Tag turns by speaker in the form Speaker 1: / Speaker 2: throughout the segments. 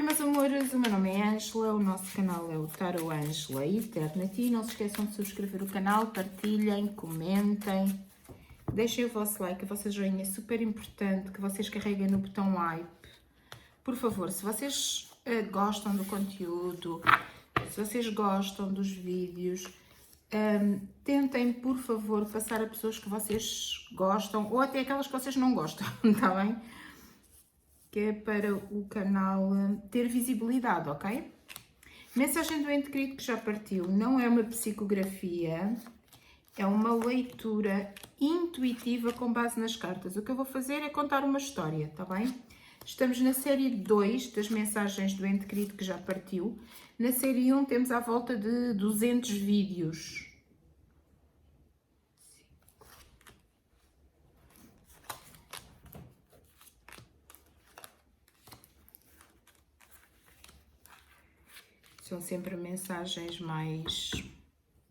Speaker 1: Oi meus amores, o meu nome é Ângela, o nosso canal é o Tarot Ângela Eternity. Não se esqueçam de subscrever o canal, partilhem, comentem, deixem o vosso like, a vossa joinha é super importante, que vocês carreguem no botão like. Por favor, se vocês gostam do conteúdo, se vocês gostam dos vídeos, tentem por favor passar a pessoas que vocês gostam ou até aquelas que vocês não gostam, está bem? Que é para o canal ter visibilidade, ok? Mensagem do ente querido que já partiu. Não é uma psicografia, é uma leitura intuitiva com base nas cartas. O que eu vou fazer é contar uma história, tá bem? Estamos na série 2 das mensagens do ente querido que já partiu. Na série 1 temos à volta de 200 vídeos. São sempre mensagens mais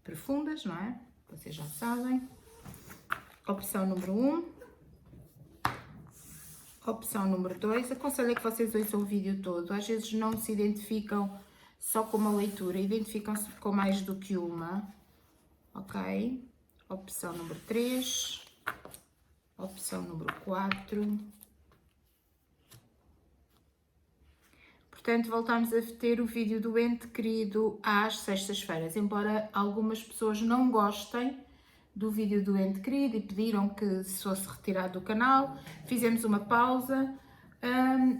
Speaker 1: profundas, não é? Vocês já sabem. Opção número 1. Opção número 2. Aconselho que vocês ouçam o vídeo todo. Às vezes não se identificam só com uma leitura, identificam-se com mais do que uma. Ok? Opção número 3. Opção número 4. Portanto, voltamos a ter o vídeo do ente querido às sextas-feiras. Embora algumas pessoas não gostem do vídeo do ente querido e pediram que se fosse retirado do canal, fizemos uma pausa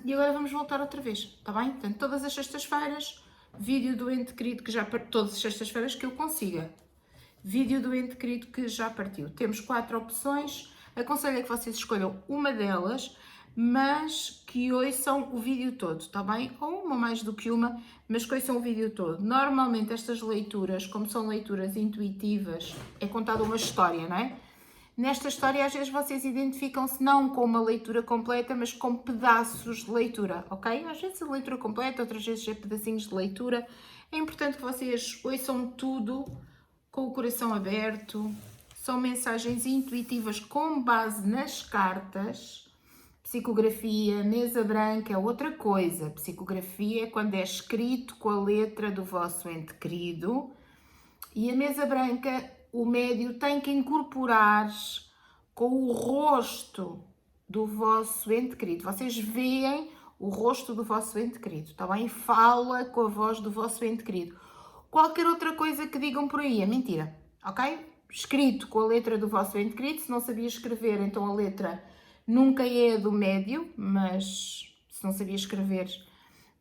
Speaker 1: e agora vamos voltar outra vez, está bem? Portanto, todas as sextas-feiras, vídeo do ente querido que já partiu, todas as sextas-feiras que eu consiga. Vídeo do ente querido que já partiu. Temos 4 opções, aconselho que vocês escolham uma delas, mas que ouçam o vídeo todo, está bem? Ou uma mais do que uma, mas que ouçam o vídeo todo. Normalmente estas leituras, como são leituras intuitivas, é contada uma história, não é? Nesta história às vezes vocês identificam-se não com uma leitura completa, mas com pedaços de leitura, ok? Às vezes é leitura completa, outras vezes é pedacinhos de leitura. É importante que vocês ouçam tudo com o coração aberto. São mensagens intuitivas com base nas cartas. Psicografia, mesa branca é outra coisa. Psicografia é quando é escrito com a letra do vosso ente querido. E a mesa branca, o médio tem que incorporar com o rosto do vosso ente querido. Vocês veem o rosto do vosso ente querido, tá bem? Fala com a voz do vosso ente querido. Qualquer outra coisa que digam por aí é mentira, ok? Escrito com a letra do vosso ente querido. Se não sabia escrever, então a letra nunca é do médio, mas se não sabia escrever,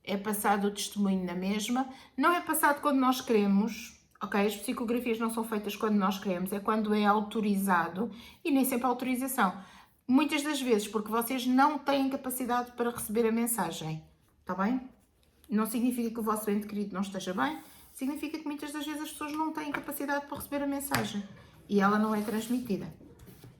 Speaker 1: é passado o testemunho na mesma. Não é passado quando nós queremos, ok? As psicografias não são feitas quando nós queremos, é quando é autorizado e nem sempre autorização. Muitas das vezes porque vocês não têm capacidade para receber a mensagem, tá bem? Não significa que o vosso ente querido não esteja bem, significa que muitas das vezes as pessoas não têm capacidade para receber a mensagem e ela não é transmitida.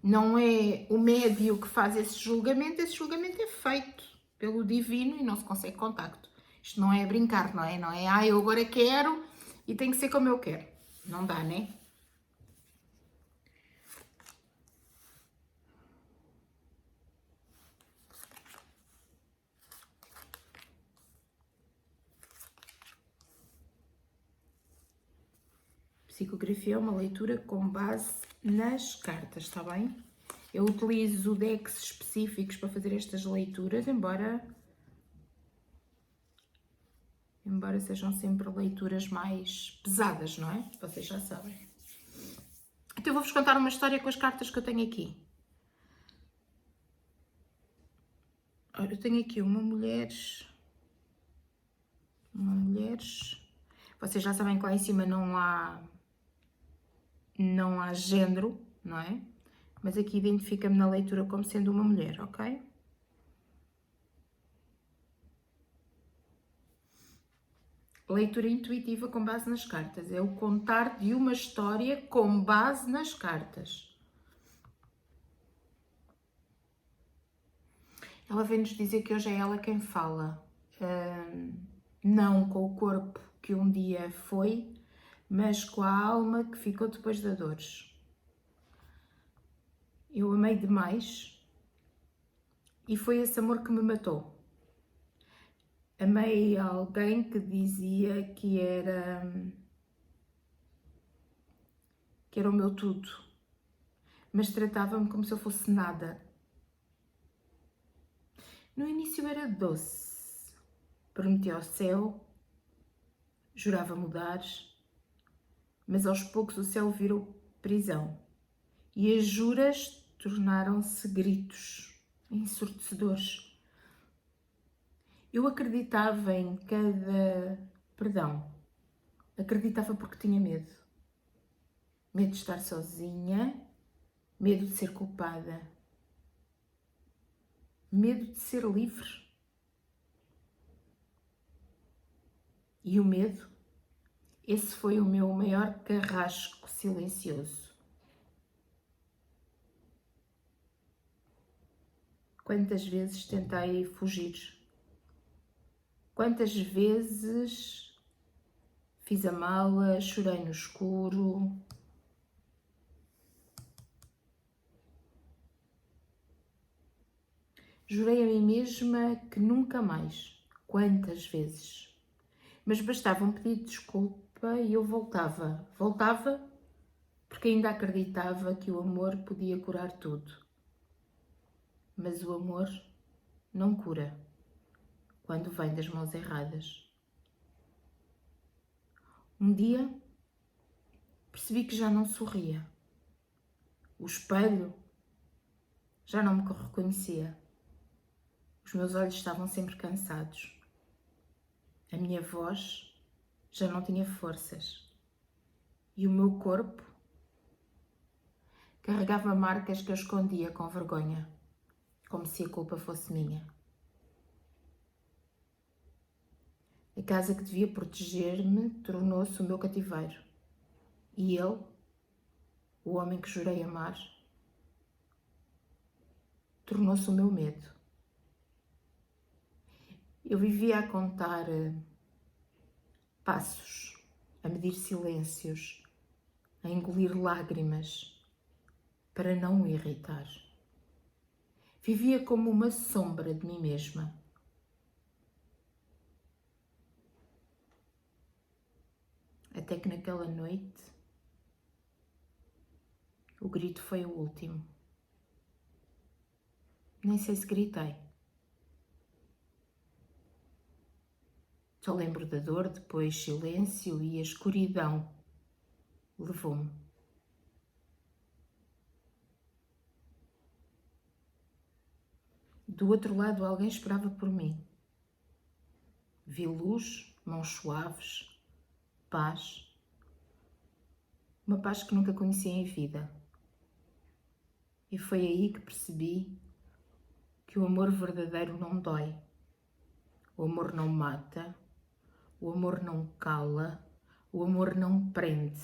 Speaker 1: Não é o médio que faz esse julgamento é feito pelo divino e não se consegue contacto. Isto não é brincar, não é? Não é, eu agora quero e tem que ser como eu quero. Não dá, né? Psicografia é uma leitura com base nas cartas, está bem? Eu utilizo decks específicos para fazer estas leituras, embora sejam sempre leituras mais pesadas, não é? Vocês já sabem. Então eu vou-vos contar uma história com as cartas que eu tenho aqui. Eu tenho aqui uma mulher... Vocês já sabem que lá em cima não há género, não é? Mas aqui identifica-me na leitura como sendo uma mulher, ok? Leitura intuitiva com base nas cartas. É o contar de uma história com base nas cartas. Ela vem-nos dizer que hoje é ela quem fala. Não com o corpo que um dia foi, mas com a alma que ficou depois das dores. Eu amei demais e foi esse amor que me matou. Amei alguém que dizia que era o meu tudo, mas tratava-me como se eu fosse nada. No início era doce, prometia ao céu, jurava mudar, mas aos poucos o céu virou prisão e as juras tornaram-se gritos ensurdecedores. Eu acreditava em cada perdão, acreditava porque tinha medo. Medo de estar sozinha, medo de ser culpada, medo de ser livre. E o medo, esse foi o meu maior carrasco silencioso. Quantas vezes tentei fugir? Quantas vezes fiz a mala, chorei no escuro? Jurei a mim mesma que nunca mais. Quantas vezes? Mas bastava um pedido de desculpa e eu voltava. Voltava porque ainda acreditava que o amor podia curar tudo. Mas o amor não cura quando vem das mãos erradas. Um dia percebi que já não sorria. O espelho já não me reconhecia. Os meus olhos estavam sempre cansados. A minha voz já não tinha forças. E o meu corpo carregava marcas que eu escondia com vergonha, como se a culpa fosse minha. A casa que devia proteger-me tornou-se o meu cativeiro. E ele, o homem que jurei amar, tornou-se o meu medo. Eu vivia a contar passos, a medir silêncios, a engolir lágrimas, para não o irritar. Vivia como uma sombra de mim mesma. Até que naquela noite, o grito foi o último. Nem sei se gritei. Só lembro da dor, depois silêncio e a escuridão levou-me. Do outro lado, alguém esperava por mim. Vi luz, mãos suaves, paz. Uma paz que nunca conheci em vida. E foi aí que percebi que o amor verdadeiro não dói. O amor não mata. O amor não cala. O amor não prende.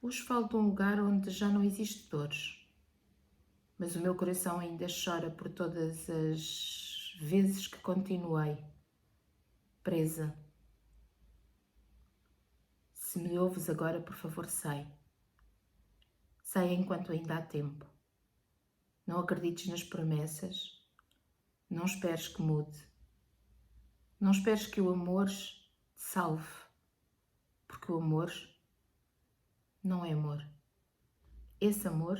Speaker 1: Hoje falo de um lugar onde já não existe dores, mas o meu coração ainda chora por todas as vezes que continuei presa. Se me ouves agora, por favor, sai. Sai enquanto ainda há tempo. Não acredites nas promessas. Não esperes que mude. Não esperes que o amor te salve, porque o amor não é amor. Esse amor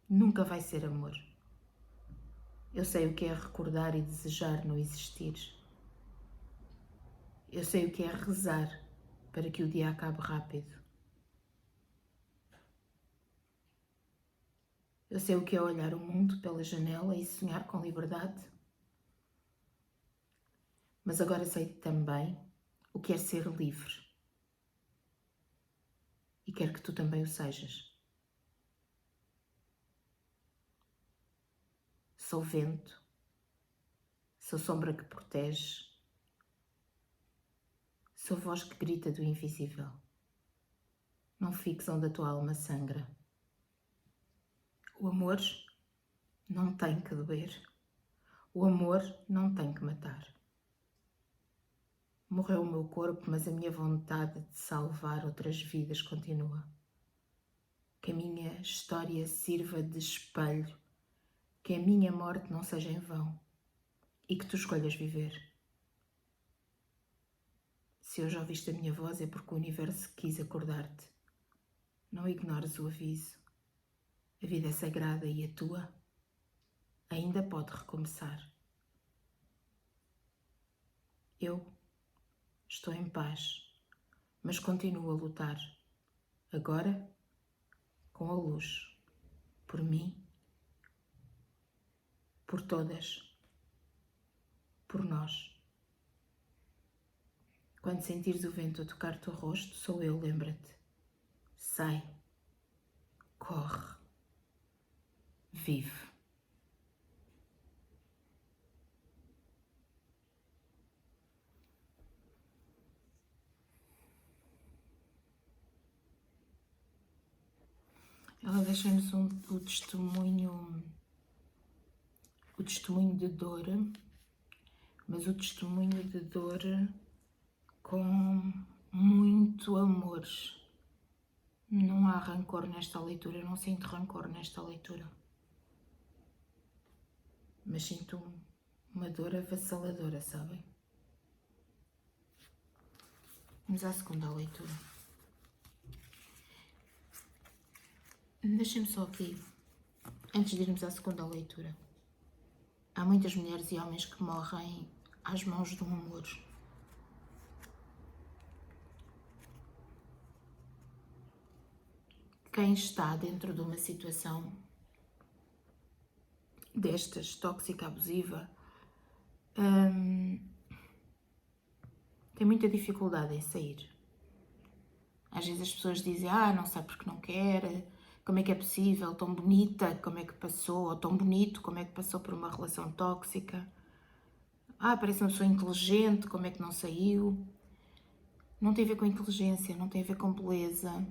Speaker 1: nunca vai ser amor. Eu sei o que é recordar e desejar não existir. Eu sei o que é rezar para que o dia acabe rápido. Eu sei o que é olhar o mundo pela janela e sonhar com liberdade. Mas agora sei também o que é ser livre. E quero que tu também o sejas. Sou vento, sou sombra que protege, sou voz que grita do invisível. Não fiques onde a tua alma sangra. O amor não tem que doer. O amor não tem que matar. Morreu o meu corpo, mas a minha vontade de salvar outras vidas continua. que a minha história sirva de espelho, que a minha morte não seja em vão e que tu escolhas viver. Se hoje ouviste a minha voz é porque o universo quis acordar-te. Não ignores o aviso. A vida é sagrada e a tua ainda pode recomeçar. Eu estou em paz, mas continuo a lutar. Agora, com a luz. Por mim, por todas, por nós. Quando sentires o vento a tocar-te o rosto, sou eu, lembra-te. Sai, corre, vive. Ela deixa-nos o testemunho de dor, mas o testemunho de dor com muito amor. Não há rancor nesta leitura, eu não sinto rancor nesta leitura. Mas sinto uma dor avassaladora, sabem? Vamos à segunda leitura. Deixem-me só aqui, antes de irmos à segunda leitura. Há muitas mulheres e homens que morrem às mãos de um amor. Quem está dentro de uma situação destas, tóxica, abusiva, tem muita dificuldade em sair. Às vezes as pessoas dizem, não sei porque não quer, como é que é possível, tão bonita, como é que passou, ou tão bonito, como é que passou por uma relação tóxica. Parece uma pessoa inteligente, como é que não saiu. Não tem a ver com inteligência, não tem a ver com beleza,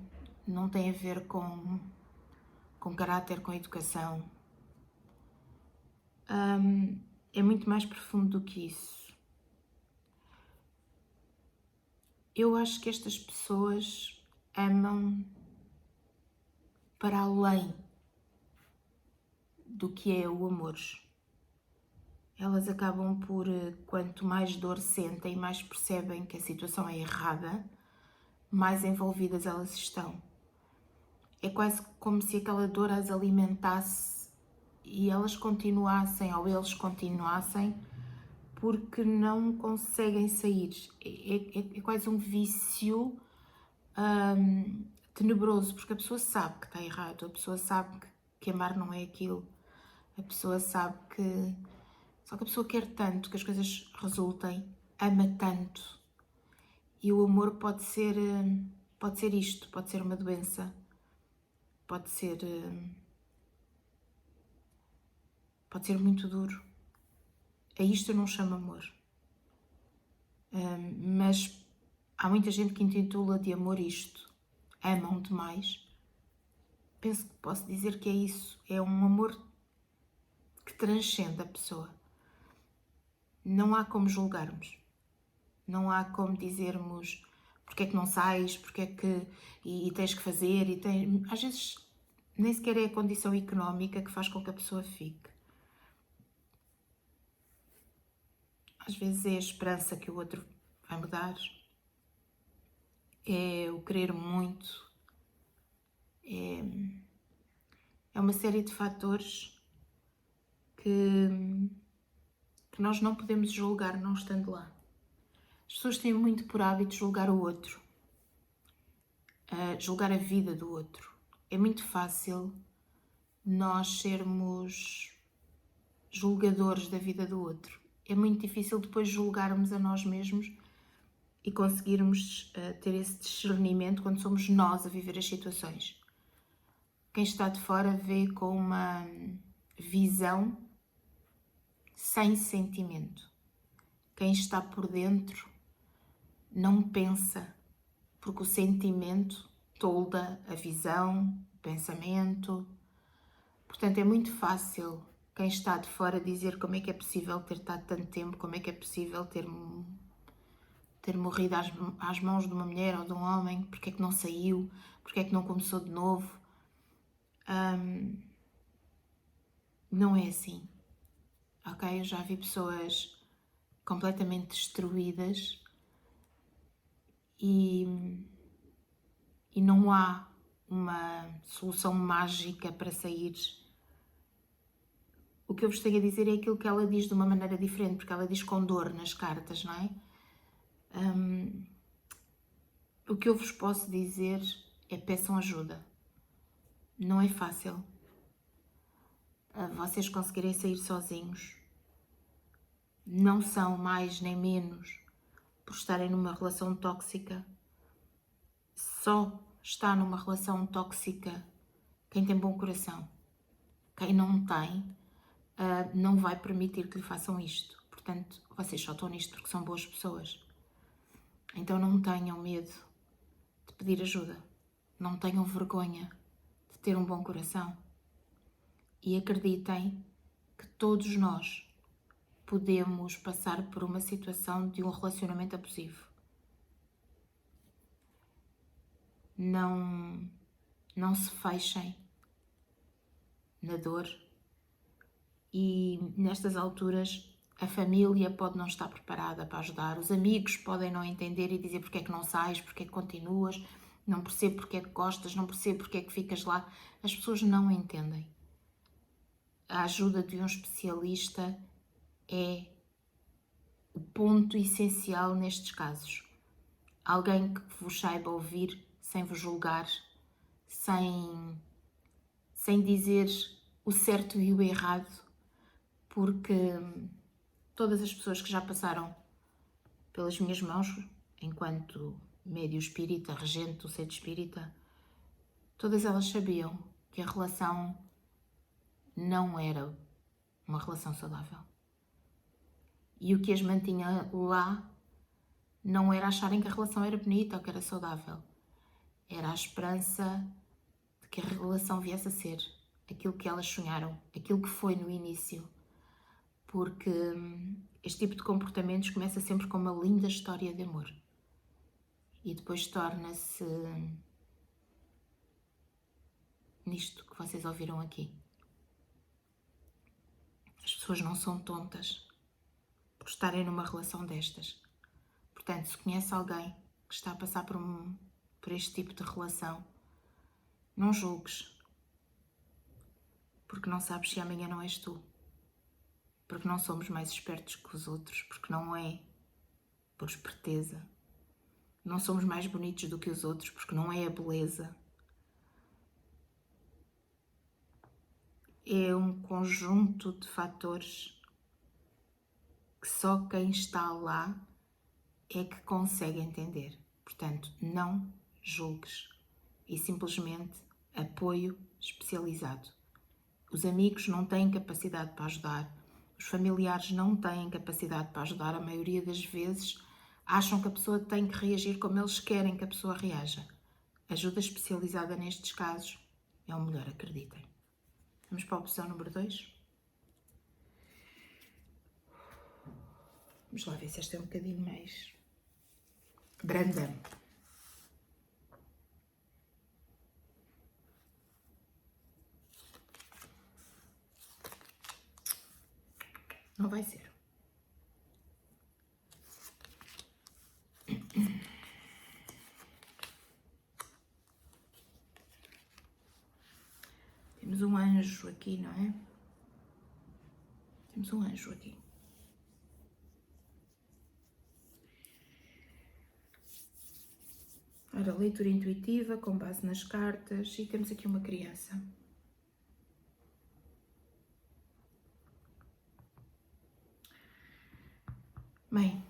Speaker 1: não tem a ver com caráter, com educação. É muito mais profundo do que isso. Eu acho que estas pessoas amam para além do que é o amor. Elas acabam por, quanto mais dor sentem, mais percebem que a situação é errada, mais envolvidas elas estão. É quase como se aquela dor as alimentasse e elas continuassem, ou eles continuassem, porque não conseguem sair. É quase um vício tenebroso, porque a pessoa sabe que está errado, a pessoa sabe que amar não é aquilo, a pessoa sabe que... Só que a pessoa quer tanto que as coisas resultem, ama tanto. E o amor pode ser isto, pode ser uma doença, pode ser muito duro. A isto eu não chamo amor. Mas há muita gente que intitula de amor isto. Amam demais. Penso que posso dizer que é isso. É um amor que transcende a pessoa. Não há como julgarmos. Não há como dizermos porque é que não sais, porque é que... E tens que fazer, às vezes nem sequer é a condição económica que faz com que a pessoa fique. Às vezes é a esperança que o outro vai mudar, é o querer muito, é uma série de fatores que nós não podemos julgar não estando lá. As pessoas têm muito por hábito julgar o outro, julgar a vida do outro. É muito fácil nós sermos julgadores da vida do outro. É muito difícil depois julgarmos a nós mesmos e conseguirmos ter esse discernimento quando somos nós a viver as situações. Quem está de fora vê com uma visão sem sentimento. Quem está por dentro não pensa, porque o sentimento tolda a visão, o pensamento. Portanto, é muito fácil quem está de fora dizer como é que é possível ter estado tanto tempo, como é que é possível ter morrido às mãos de uma mulher ou de um homem, porque é que não saiu, porque é que não começou de novo. Não é assim, ok? Eu já vi pessoas completamente destruídas e não há uma solução mágica para sair. O que eu vos tenho a dizer é aquilo que ela diz de uma maneira diferente, porque ela diz com dor nas cartas, não é? O que eu vos posso dizer é peçam ajuda. Não é fácil vocês conseguirem sair sozinhos. Não são mais nem menos por estarem numa relação tóxica. Só está numa relação tóxica quem tem bom coração. Quem não tem, não vai permitir que lhe façam isto. Portanto, vocês só estão nisto porque são boas pessoas. Então não tenham medo de pedir ajuda. Não tenham vergonha de ter um bom coração. E acreditem que todos nós podemos passar por uma situação de um relacionamento abusivo. Não se fechem na dor e nestas alturas a família pode não estar preparada para ajudar, os amigos podem não entender e dizer porque é que não sais, porque é que continuas, não percebo porque é que gostas, não percebo porque é que ficas lá. As pessoas não entendem. A ajuda de um especialista é o ponto essencial nestes casos. Alguém que vos saiba ouvir sem vos julgar, sem dizer o certo e o errado, porque todas as pessoas que já passaram pelas minhas mãos, enquanto médio espírita, regente do centro espírita, todas elas sabiam que a relação não era uma relação saudável. E o que as mantinha lá não era acharem que a relação era bonita ou que era saudável. Era a esperança de que a relação viesse a ser aquilo que elas sonharam, aquilo que foi no início. Porque este tipo de comportamentos começa sempre com uma linda história de amor. E depois torna-se nisto que vocês ouviram aqui. As pessoas não são tontas por estarem numa relação destas. Portanto, se conhece alguém que está a passar por este tipo de relação, não julgues, porque não sabes se amanhã não és tu, porque não somos mais espertos que os outros, porque não é por esperteza, não somos mais bonitos do que os outros, porque não é a beleza. É um conjunto de fatores que só quem está lá é que consegue entender. Portanto, não julgues e simplesmente apoio especializado. Os amigos não têm capacidade para ajudar, os familiares não têm capacidade para ajudar. A maioria das vezes acham que a pessoa tem que reagir como eles querem que a pessoa reaja. Ajuda especializada nestes casos é o melhor, acreditem. Vamos para a opção número 2. Vamos lá ver se esta é um bocadinho mais branda. Não vai ser. Temos um anjo aqui, não é? Temos um anjo aqui. Ora, leitura intuitiva com base nas cartas e temos aqui uma criança. Bem,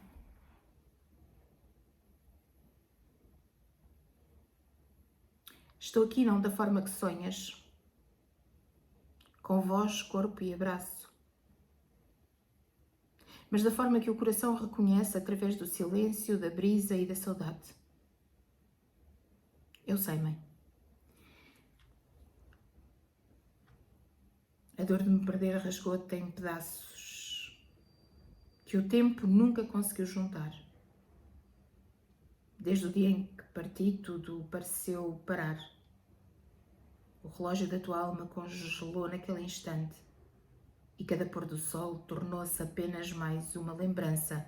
Speaker 1: estou aqui não da forma que sonhas, com voz, corpo e abraço, mas da forma que o coração reconhece através do silêncio, da brisa e da saudade. Eu sei, mãe. A dor de me perder rasgou-te em pedaços que o tempo nunca conseguiu juntar. Desde o dia em que parti, tudo pareceu parar. O relógio da tua alma congelou naquele instante e cada pôr do sol tornou-se apenas mais uma lembrança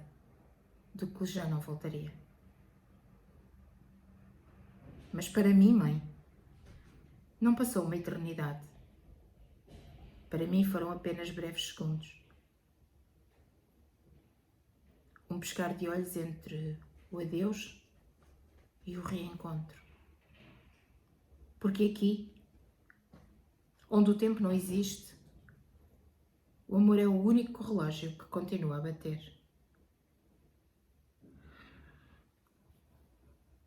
Speaker 1: do que já não voltaria. Mas para mim, mãe, não passou uma eternidade. Para mim foram apenas breves segundos. Um piscar de olhos entre o adeus e o reencontro. Porque aqui, onde o tempo não existe, o amor é o único relógio que continua a bater.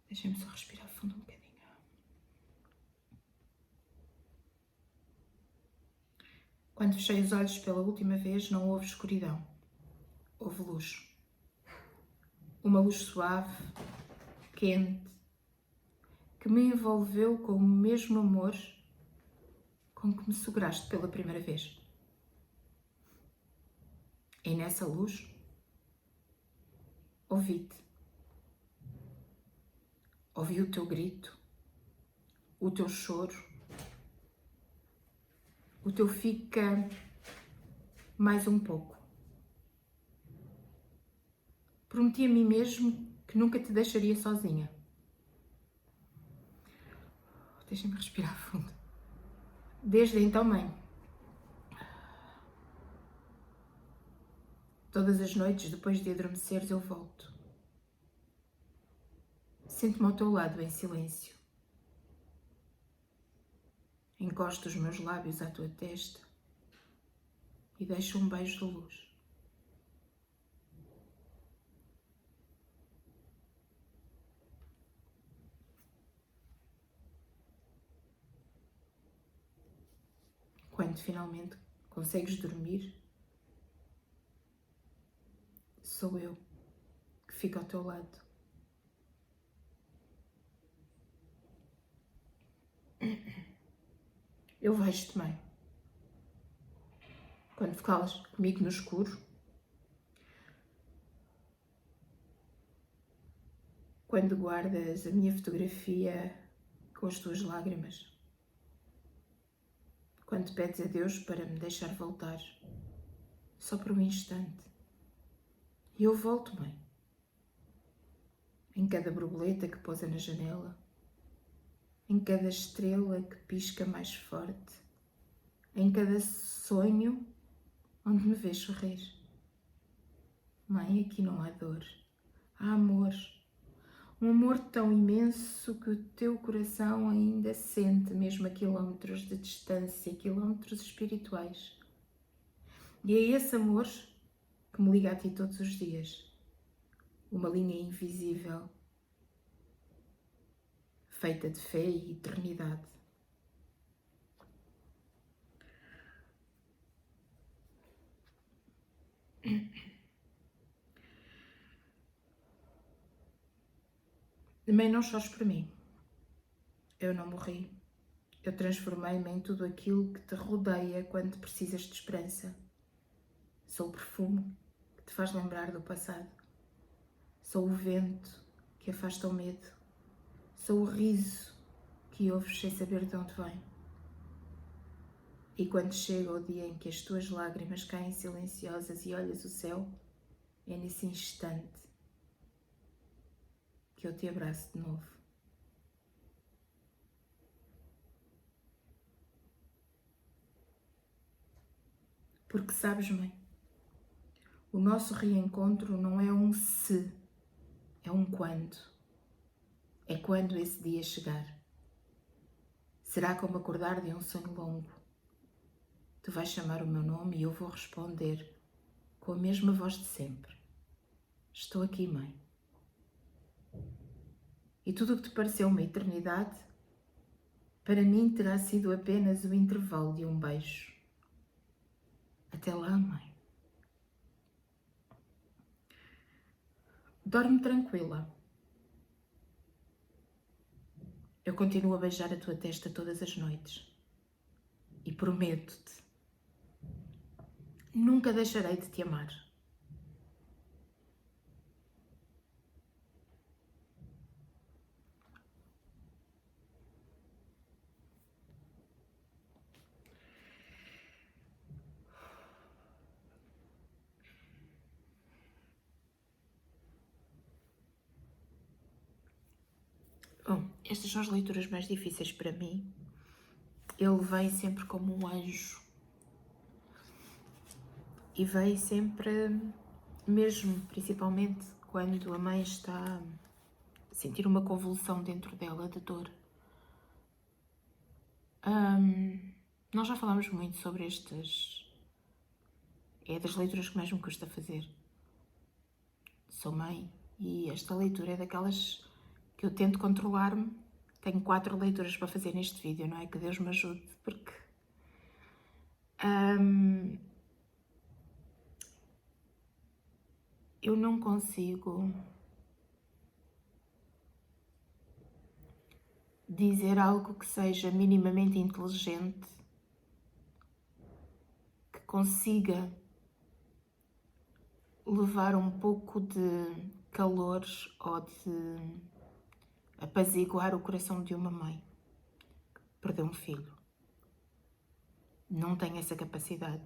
Speaker 1: Deixem-me só respirar fundo um bocadinho. Quando fechei os olhos pela última vez, não houve escuridão. Houve luz. Uma luz suave, quente, que me envolveu com o mesmo amor com que me seguraste pela primeira vez. E nessa luz, ouvi-te. Ouvi o teu grito, o teu choro, o teu fica mais um pouco. Prometi a mim mesmo que nunca te deixaria sozinha. Deixa-me respirar fundo. Desde então, mãe, todas as noites, depois de adormeceres, eu volto. Sinto-me ao teu lado em silêncio. Encosto os meus lábios à tua testa e deixo um beijo de luz. Quando finalmente consegues dormir, sou eu que fico ao teu lado. Eu vejo-te, mãe. Quando falas comigo no escuro, quando guardas a minha fotografia com as tuas lágrimas, quando pedes a Deus para me deixar voltar, só por um instante. E eu volto, mãe. Em cada borboleta que pousa na janela, em cada estrela que pisca mais forte, em cada sonho onde me vês sorrir. Mãe, aqui não há dor, há amor. Um amor tão imenso que o teu coração ainda sente, mesmo a quilómetros de distância, quilómetros espirituais. E é esse amor que me liga a ti todos os dias. Uma linha invisível, feita de fé e eternidade. Mãe, não chores por mim. Eu não morri. Eu transformei-me em tudo aquilo que te rodeia quando precisas de esperança. Sou o perfume que te faz lembrar do passado. Sou o vento que afasta o medo. Sou o riso que ouves sem saber de onde vem. E quando chega o dia em que as tuas lágrimas caem silenciosas e olhas o céu, é nesse instante que eu te abraço de novo. Porque sabes, mãe, o nosso reencontro não é um se, é um quando. É quando esse dia chegar. Será como acordar de um sonho longo. Tu vais chamar o meu nome e eu vou responder com a mesma voz de sempre. Estou aqui, mãe. E tudo o que te pareceu uma eternidade, para mim terá sido apenas o intervalo de um beijo. Até lá, mãe. Dorme tranquila. Eu continuo a beijar a tua testa todas as noites. E prometo-te, nunca deixarei de te amar. Bom, estas são as leituras mais difíceis para mim. Ele vem sempre como um anjo. E vem sempre, mesmo, principalmente, quando a mãe está a sentir uma convulsão dentro dela de dor. Nós já falámos muito sobre estas. É das leituras que mais me custa fazer. Sou mãe e esta leitura é daquelas que eu tento controlar-me. Tenho 4 leituras para fazer neste vídeo, não é? Que Deus me ajude, porque eu não consigo dizer algo que seja minimamente inteligente, que consiga levar um pouco de calor ou de apaziguar o coração de uma mãe que perdeu um filho. Não tenho essa capacidade.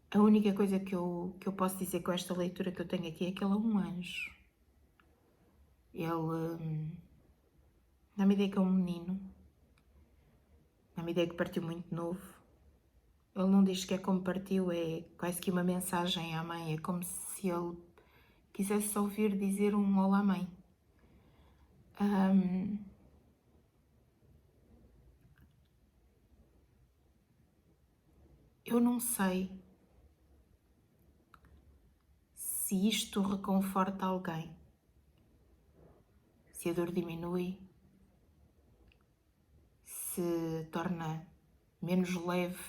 Speaker 1: A única coisa que eu posso dizer com esta leitura que eu tenho aqui é que ele é um anjo. Ele dá-me a ideia que é um menino. Dá-me a ideia que partiu muito novo. Ele não diz que é como partiu, é quase que uma mensagem à mãe. É como se ele quisesse só ouvir dizer um olá mãe. Eu não sei se isto reconforta alguém, se a dor diminui, se torna menos leve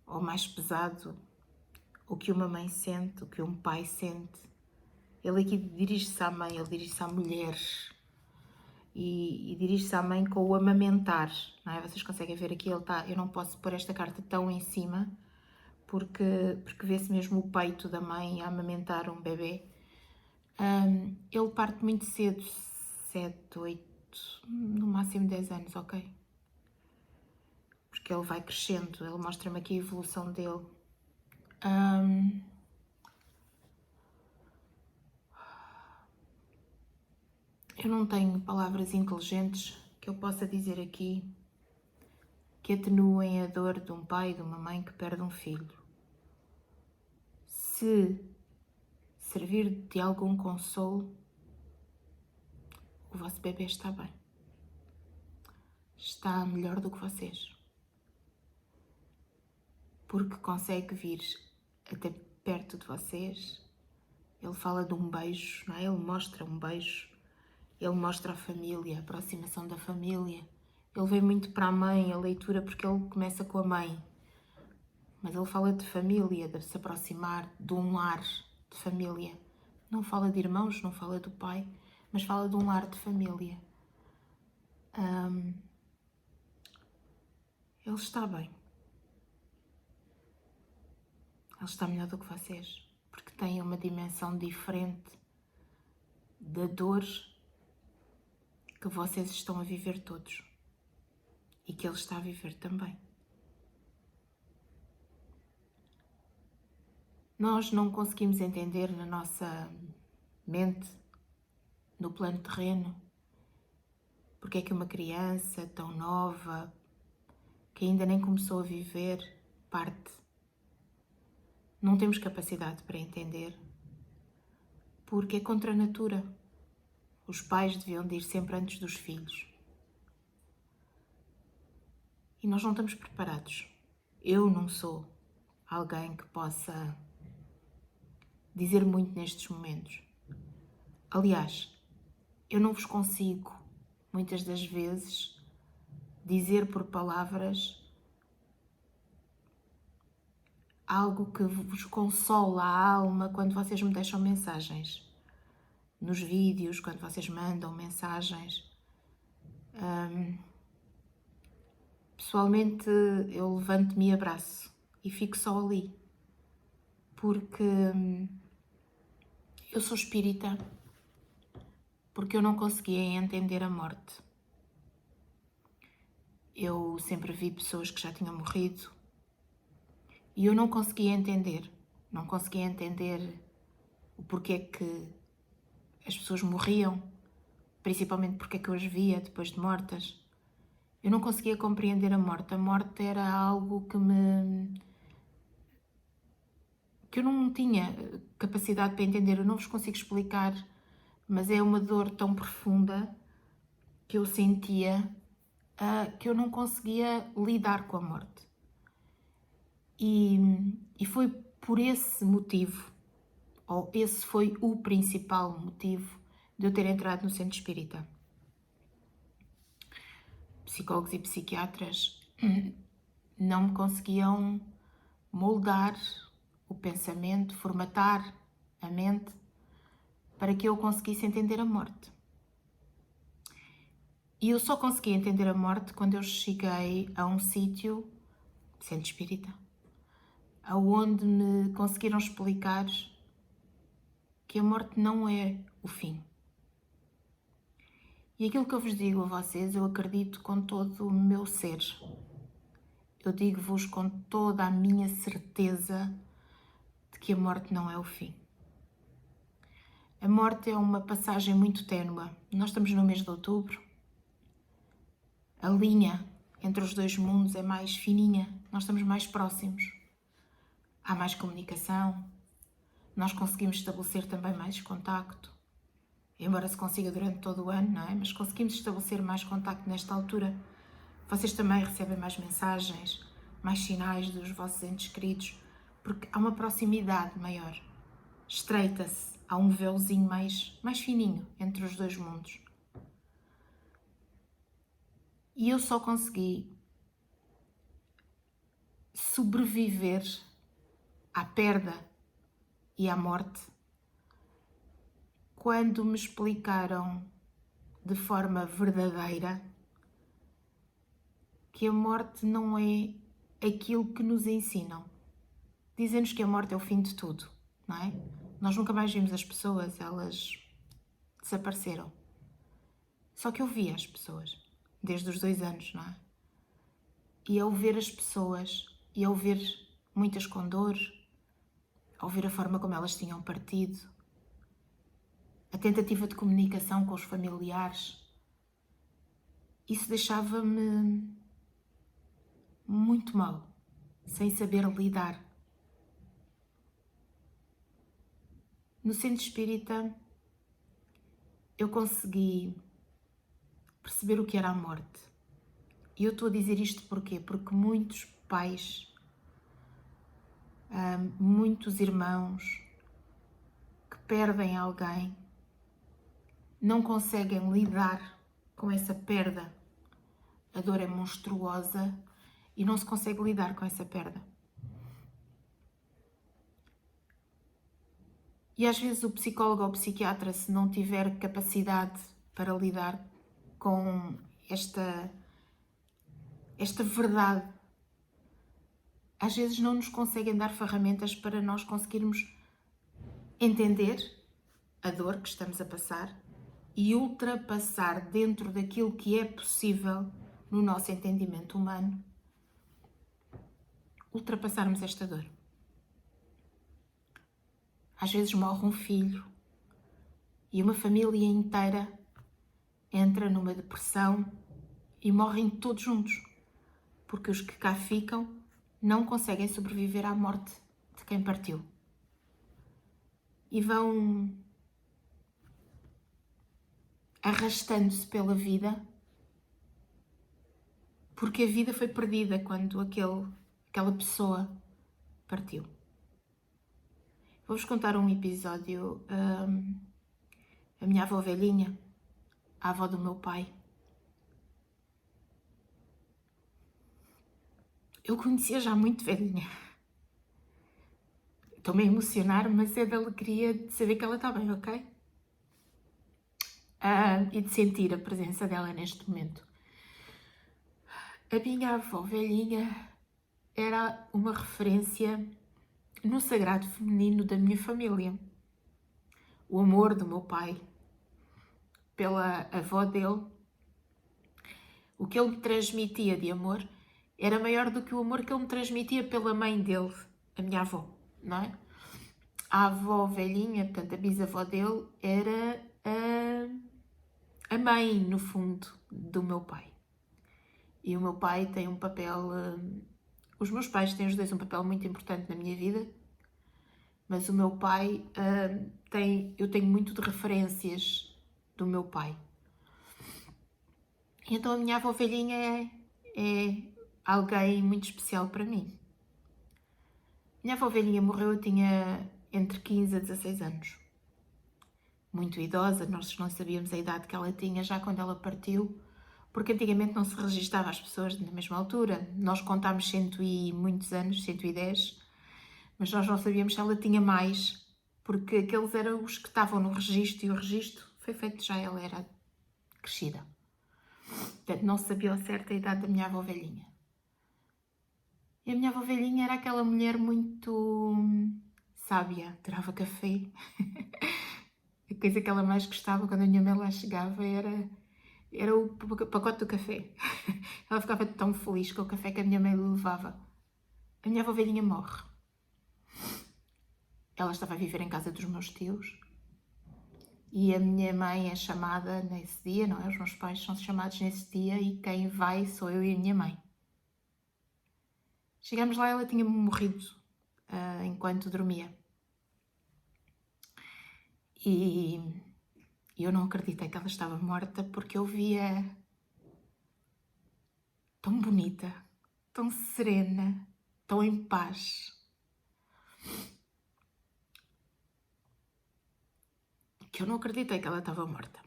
Speaker 1: ou mais pesado o que uma mãe sente, o que um pai sente. Ele aqui dirige-se à mãe, ele dirige-se à mulher e dirige-se à mãe com o amamentar, não é? Vocês conseguem ver aqui, ele está, eu não posso pôr esta carta tão em cima porque vê-se mesmo o peito da mãe a amamentar um bebê. Ele parte muito cedo, 7, 8, no máximo 10 anos, ok? Porque ele vai crescendo, ele mostra-me aqui a evolução dele. Eu não tenho palavras inteligentes que eu possa dizer aqui que atenuem a dor de um pai e de uma mãe que perde um filho. Se servir de algum consolo, o vosso bebê está bem. Está melhor do que vocês. Porque consegue vir até perto de vocês. Ele fala de um beijo, não é? Ele mostra um beijo. Ele mostra a família, a aproximação da família. Ele vem muito para a mãe, a leitura, porque ele começa com a mãe. Mas ele fala de família, de se aproximar, de um lar de família. Não fala de irmãos, não fala do pai, mas fala de um lar de família. Ele está bem. Ele está melhor do que vocês, porque tem uma dimensão diferente da dor que vocês estão a viver todos e que ele está a viver também. Nós não conseguimos entender na nossa mente, no plano terreno, porque é que uma criança tão nova, que ainda nem começou a viver, parte. Não temos capacidade para entender, porque é contra a natura. Os pais deviam de ir sempre antes dos filhos. E nós não estamos preparados. Eu não sou alguém que possa dizer muito nestes momentos. Aliás, eu não vos consigo, muitas das vezes, dizer por palavras algo que vos consola a alma quando vocês me deixam mensagens. Nos vídeos, quando vocês mandam mensagens. Pessoalmente, eu levanto-me e abraço e fico só ali. Porque eu sou espírita, porque eu não conseguia entender a morte. Eu sempre vi pessoas que já tinham morrido e eu não conseguia entender o porquê que as pessoas morriam, principalmente porque é que eu as via depois de mortas. Eu não conseguia compreender a morte. A morte era algo que eu não tinha capacidade para entender. Eu não vos consigo explicar, mas é uma dor tão profunda que eu sentia que eu não conseguia lidar com a morte. E foi por esse motivo, ou esse foi o principal motivo de eu ter entrado no centro espírita. Psicólogos e psiquiatras não me conseguiam moldar o pensamento, formatar a mente para que eu conseguisse entender a morte. E eu só consegui entender a morte quando eu cheguei a um sítio, centro espírita, aonde me conseguiram explicar que a morte não é o fim. E aquilo que eu vos digo a vocês, eu acredito com todo o meu ser. Eu digo-vos com toda a minha certeza de que a morte não é o fim. A morte é uma passagem muito ténue. Nós estamos no mês de outubro. A linha entre os dois mundos é mais fininha. Nós estamos mais próximos. Há mais comunicação. Nós conseguimos estabelecer também mais contacto. Embora se consiga durante todo o ano, não é? Mas conseguimos estabelecer mais contacto nesta altura. Vocês também recebem mais mensagens, mais sinais dos vossos entes queridos, porque há uma proximidade maior. Estreita-se, há um véuzinho mais fininho entre os dois mundos. E eu só consegui sobreviver à perda e à morte quando me explicaram de forma verdadeira que a morte não é aquilo que nos ensinam. Dizem-nos que a morte é o fim de tudo, não é? Nós nunca mais vimos as pessoas, elas desapareceram. Só que eu via as pessoas, desde os 2 anos, não é? E ao ver as pessoas, e ao ver muitas com dor, ao ver a forma como elas tinham partido, a tentativa de comunicação com os familiares, isso deixava-me muito mal, sem saber lidar. No centro espírita, eu consegui perceber o que era a morte. E eu estou a dizer isto porquê? Porque muitos pais, muitos irmãos que perdem alguém, não conseguem lidar com essa perda. A dor é monstruosa e não se consegue lidar com essa perda. E às vezes o psicólogo ou o psiquiatra, se não tiver capacidade para lidar com esta verdade, às vezes não nos conseguem dar ferramentas para nós conseguirmos entender a dor que estamos a passar e ultrapassar dentro daquilo que é possível no nosso entendimento humano, ultrapassarmos esta dor. Às vezes morre um filho e uma família inteira entra numa depressão e morrem todos juntos, porque os que cá ficam não conseguem sobreviver à morte de quem partiu. E vão arrastando-se pela vida, porque a vida foi perdida quando aquela pessoa partiu. Vou-vos contar um episódio. A minha avó velhinha, a avó do meu pai, eu conhecia já muito velhinha. Estou-me a emocionar, mas é da alegria de saber que ela está bem, ok? E de sentir a presença dela neste momento. A minha avó velhinha era uma referência no sagrado feminino da minha família. O amor do meu pai pela avó dele, o que ele me transmitia de amor era maior do que o amor que ele me transmitia pela mãe dele, a minha avó, não é? a avó velhinha, portanto a bisavó dele, era a mãe, no fundo, do meu pai. E o meu pai tem um papel... os meus pais têm os dois um papel muito importante na minha vida, mas o meu pai eu tenho muito de referências do meu pai. Então a minha avó velhinha é alguém muito especial para mim. Minha avó velhinha morreu, eu tinha entre 15 a 16 anos. Muito idosa, nós não sabíamos a idade que ela tinha já quando ela partiu, porque antigamente não se registava as pessoas na mesma altura. Nós contámos 100 e muitos anos, 110, mas nós não sabíamos se ela tinha mais, porque aqueles eram os que estavam no registro e o registro foi feito já ela era crescida. Portanto, não sabia ao certo a idade da minha avó velhinha. E a minha avó velhinha era aquela mulher muito sábia, adorava café. A coisa que ela mais gostava quando a minha mãe lá chegava era o pacote do café. Ela ficava tão feliz com o café que a minha mãe lhe levava. A minha avó velhinha morre. Ela estava a viver em casa dos meus tios. E a minha mãe é chamada nesse dia, não é? Os meus pais são chamados nesse dia e quem vai sou eu e a minha mãe. Chegamos lá, ela tinha morrido enquanto dormia. E eu não acreditei que ela estava morta porque eu via tão bonita, tão serena, tão em paz. Que eu não acreditei que ela estava morta.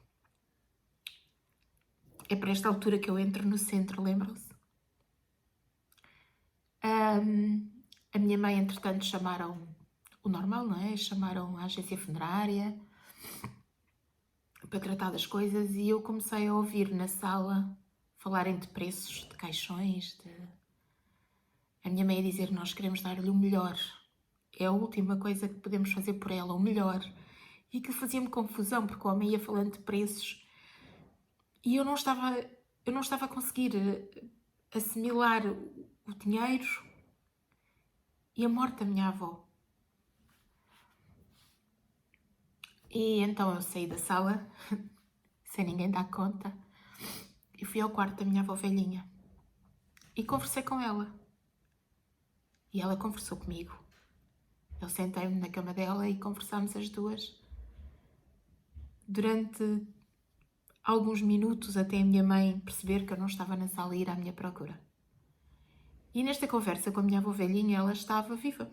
Speaker 1: É para esta altura que eu entro no centro, lembram-se? A minha mãe, entretanto, chamaram o normal, não é? Chamaram a agência funerária para tratar das coisas e eu comecei a ouvir na sala falarem de preços, de caixões, a minha mãe a dizer: nós queremos dar-lhe o melhor, é a última coisa que podemos fazer por ela, o melhor. E aquilo fazia-me confusão, porque o homem ia falando de preços e eu não estava a conseguir assimilar o dinheiro e a morte da minha avó. E então eu saí da sala, sem ninguém dar conta, e fui ao quarto da minha avó velhinha. E conversei com ela. E ela conversou comigo. Eu sentei-me na cama dela e conversámos as duas durante alguns minutos até a minha mãe perceber que eu não estava na sala e ir à minha procura. E nesta conversa com a minha avó velhinha, ela estava viva,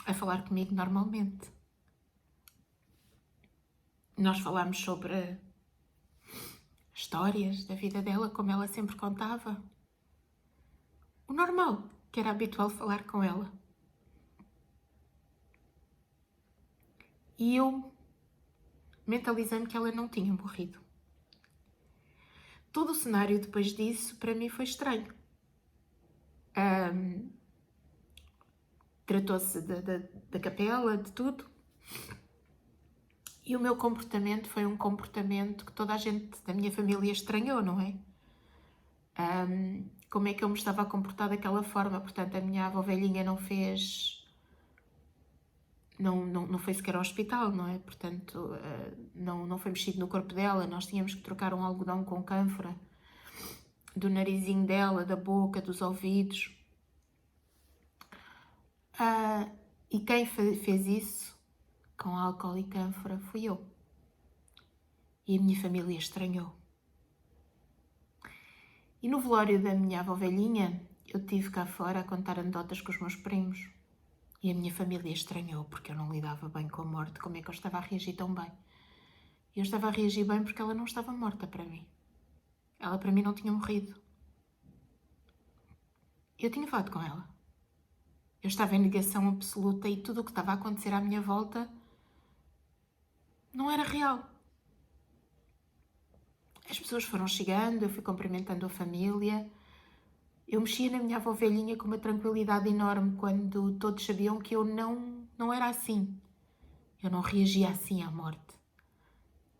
Speaker 1: a falar comigo normalmente. Nós falámos sobre histórias da vida dela, como ela sempre contava. O normal, que era habitual falar com ela. E eu mentalizei-me que ela não tinha morrido. Todo o cenário depois disso, para mim, foi estranho. Tratou-se da capela, de tudo. E o meu comportamento foi um comportamento que toda a gente da minha família estranhou, não é? Como é que eu me estava a comportar daquela forma? Portanto, a minha avó velhinha não fez... Não foi sequer ao hospital, não é? Portanto, não foi mexido no corpo dela. Nós tínhamos que trocar um algodão com cânfora do narizinho dela, da boca, dos ouvidos. E quem fez isso com álcool e cânfora fui eu. E a minha família estranhou. E no velório da minha avó velhinha, eu tive cá fora a contar anedotas com os meus primos. E a minha família estranhou, porque eu não lidava bem com a morte. Como é que eu estava a reagir tão bem? Eu estava a reagir bem porque ela não estava morta para mim. Ela para mim não tinha morrido. Eu tinha falado com ela. Eu estava em negação absoluta e tudo o que estava a acontecer à minha volta não era real. As pessoas foram chegando, eu fui cumprimentando a família. Eu mexia na minha avó velhinha com uma tranquilidade enorme quando todos sabiam que eu não era assim. Eu não reagia assim à morte.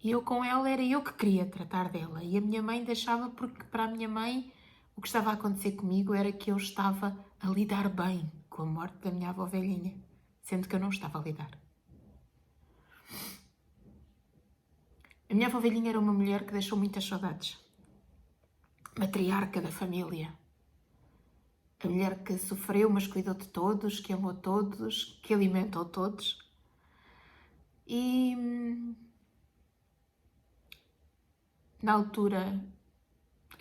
Speaker 1: E eu com ela era eu que queria tratar dela. E a minha mãe deixava porque para a minha mãe o que estava a acontecer comigo era que eu estava a lidar bem com a morte da minha avó velhinha. sendo que eu não estava a lidar. A minha avó velhinha era uma mulher que deixou muitas saudades. Matriarca da família. A mulher que sofreu, mas cuidou de todos, que amou todos, que alimentou todos. E na altura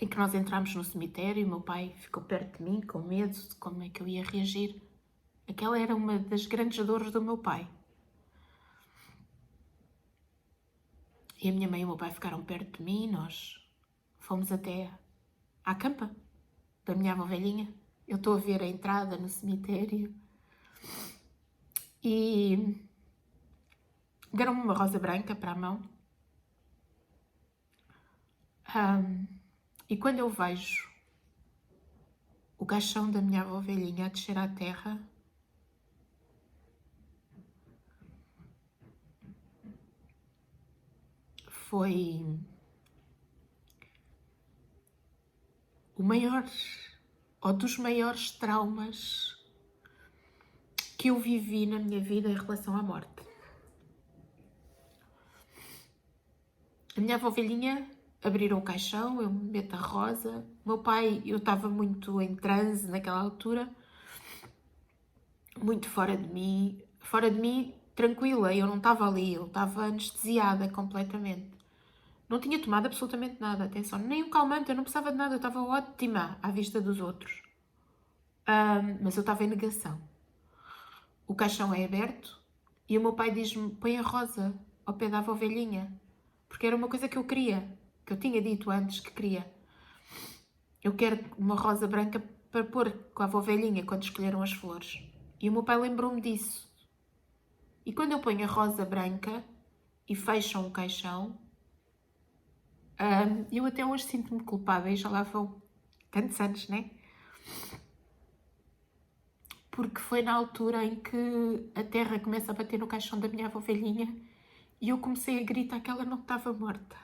Speaker 1: em que nós entramos no cemitério, meu pai ficou perto de mim, com medo de como é que eu ia reagir. Aquela era uma das grandes dores do meu pai. E a minha mãe e o meu pai ficaram perto de mim e nós fomos até à campa da minha avó velhinha. Eu estou a ver a entrada no cemitério e deram-me uma rosa branca para a mão. E quando eu vejo o caixão da minha avó velhinha a descer à terra, foi o maior, ou dos maiores traumas que eu vivi na minha vida em relação à morte. A minha avó velhinha abriram o caixão, eu meto a rosa. Meu pai, eu estava muito em transe naquela altura, muito fora de mim, tranquila, eu não estava ali, eu estava anestesiada completamente. Não tinha tomado absolutamente nada, atenção, nem um calmante, eu não precisava de nada, eu estava ótima à vista dos outros. Mas eu estava em negação. O caixão é aberto e o meu pai diz-me, põe a rosa ao pé da avó velhinha, porque era uma coisa que eu queria, que eu tinha dito antes que queria. Eu quero uma rosa branca para pôr com a avó velhinha quando escolheram as flores. E o meu pai lembrou-me disso. E quando eu ponho a rosa branca e fecham o caixão, eu até hoje sinto-me culpada, e já lá vão tantos anos, né? Porque foi na altura em que a terra começa a bater no caixão da minha avó velhinha e eu comecei a gritar que ela não estava morta.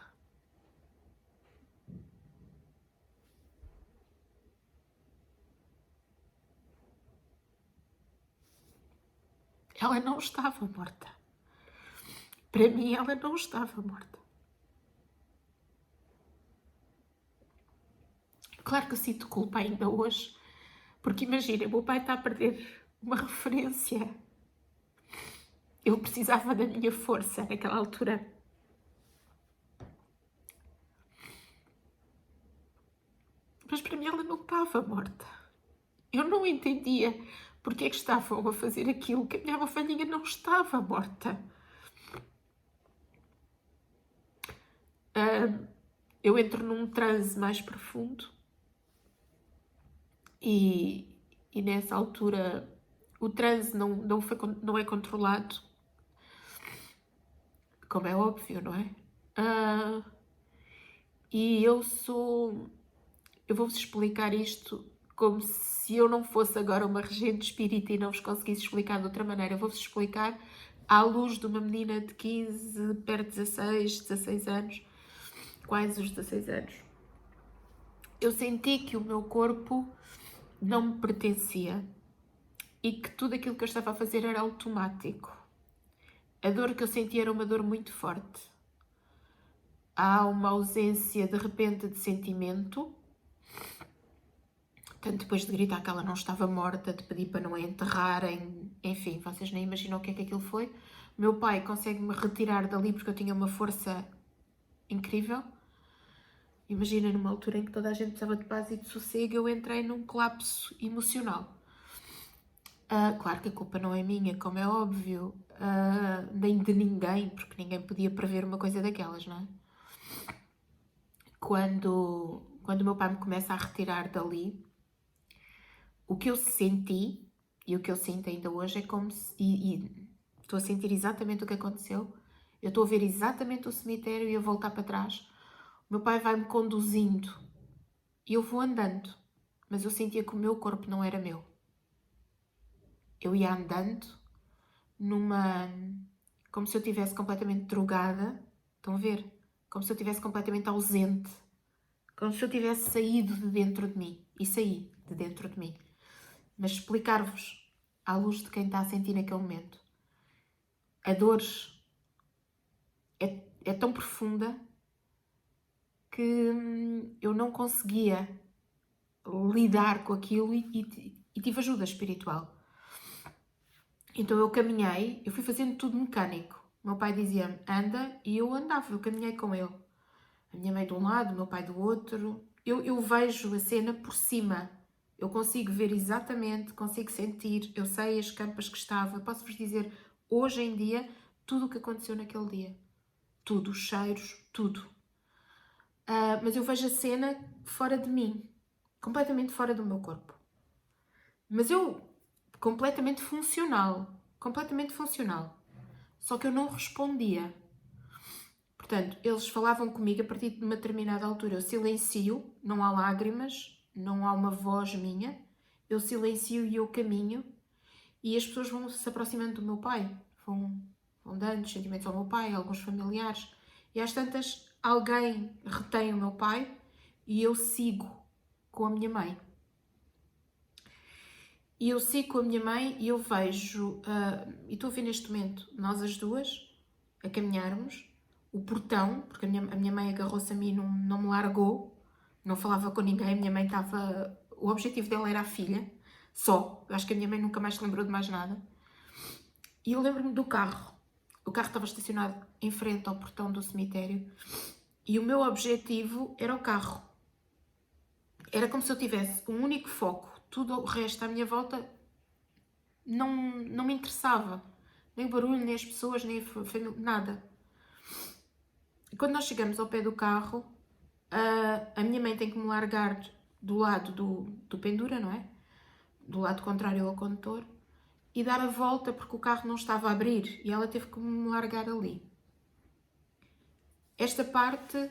Speaker 1: Ela não estava morta. Para mim, ela não estava morta. Claro que eu sinto culpa ainda hoje, porque imagina, meu pai está a perder uma referência. Eu precisava da minha força naquela altura. Mas para mim ela não estava morta. Eu não entendia porque é que estavam a fazer aquilo, que a minha avó velhinha não estava morta. Eu entro num transe mais profundo e nessa altura o transe não é controlado, como é óbvio, não é? E eu vou-vos explicar isto como se eu não fosse agora uma regente espírita e não vos conseguisse explicar de outra maneira. Eu vou-vos explicar à luz de uma menina de 15, perto de 16 anos, quase os 16 anos. Eu senti que o meu corpo não me pertencia e que tudo aquilo que eu estava a fazer era automático. A dor que eu sentia era uma dor muito forte. Há uma ausência de repente de sentimento. Tanto depois de gritar que ela não estava morta, de pedir para não a enterrarem, enfim, vocês nem imaginam o que é que aquilo foi. Meu pai consegue-me retirar dali porque eu tinha uma força incrível. Imagina, numa altura em que toda a gente precisava de paz e de sossego, eu entrei num colapso emocional. Claro que a culpa não é minha, como é óbvio, nem de ninguém, porque ninguém podia prever uma coisa daquelas, não é? Quando o meu pai me começa a retirar dali, o que eu senti, e o que eu sinto ainda hoje, é como se... E estou a sentir exatamente o que aconteceu. Eu estou a ver exatamente o cemitério e a voltar para trás. O meu pai vai-me conduzindo e eu vou andando. Mas eu sentia que o meu corpo não era meu. Eu ia andando como se eu estivesse completamente drogada. Estão a ver? Como se eu estivesse completamente ausente. Como se eu tivesse saído de dentro de mim. E saí de dentro de mim. Mas explicar-vos à luz de quem está a sentir naquele momento. A dor é tão profunda que eu não conseguia lidar com aquilo e tive ajuda espiritual. Então eu caminhei, eu fui fazendo tudo mecânico. O meu pai dizia-me, anda, e eu andava, eu caminhei com ele. A minha mãe de um lado, o meu pai do outro. Eu vejo a cena por cima. Eu consigo ver exatamente, consigo sentir, eu sei as campas que estava. Posso-vos dizer, hoje em dia, tudo o que aconteceu naquele dia. Tudo, os cheiros, tudo. Mas eu vejo a cena fora de mim. Completamente fora do meu corpo. Mas eu, completamente funcional. Completamente funcional. Só que eu não respondia. Portanto, eles falavam comigo a partir de uma determinada altura. Eu silencio, não há lágrimas, não há uma voz minha. Eu silencio e eu caminho. E as pessoas vão se aproximando do meu pai. Vão dando sentimentos ao meu pai, a alguns familiares. E às tantas, alguém retém o meu pai e eu sigo com a minha mãe. E eu sigo com a minha mãe e eu vejo, e estou a ver neste momento, nós as duas a caminharmos, o portão, porque a minha mãe agarrou-se a mim e não me largou, não falava com ninguém, a minha mãe estava, o objetivo dela era a filha, só, eu acho que a minha mãe nunca mais se lembrou de mais nada. E eu lembro-me do carro, o carro estava estacionado em frente ao portão do cemitério e o meu objetivo era o carro. Era como se eu tivesse um único foco, tudo o resto à minha volta não me interessava. Nem o barulho, nem as pessoas, nem a família, nada. E quando nós chegamos ao pé do carro, a minha mãe tem que me largar do lado do pendura, não é? Do lado contrário ao condutor, e dar a volta porque o carro não estava a abrir e ela teve que me largar ali. Esta parte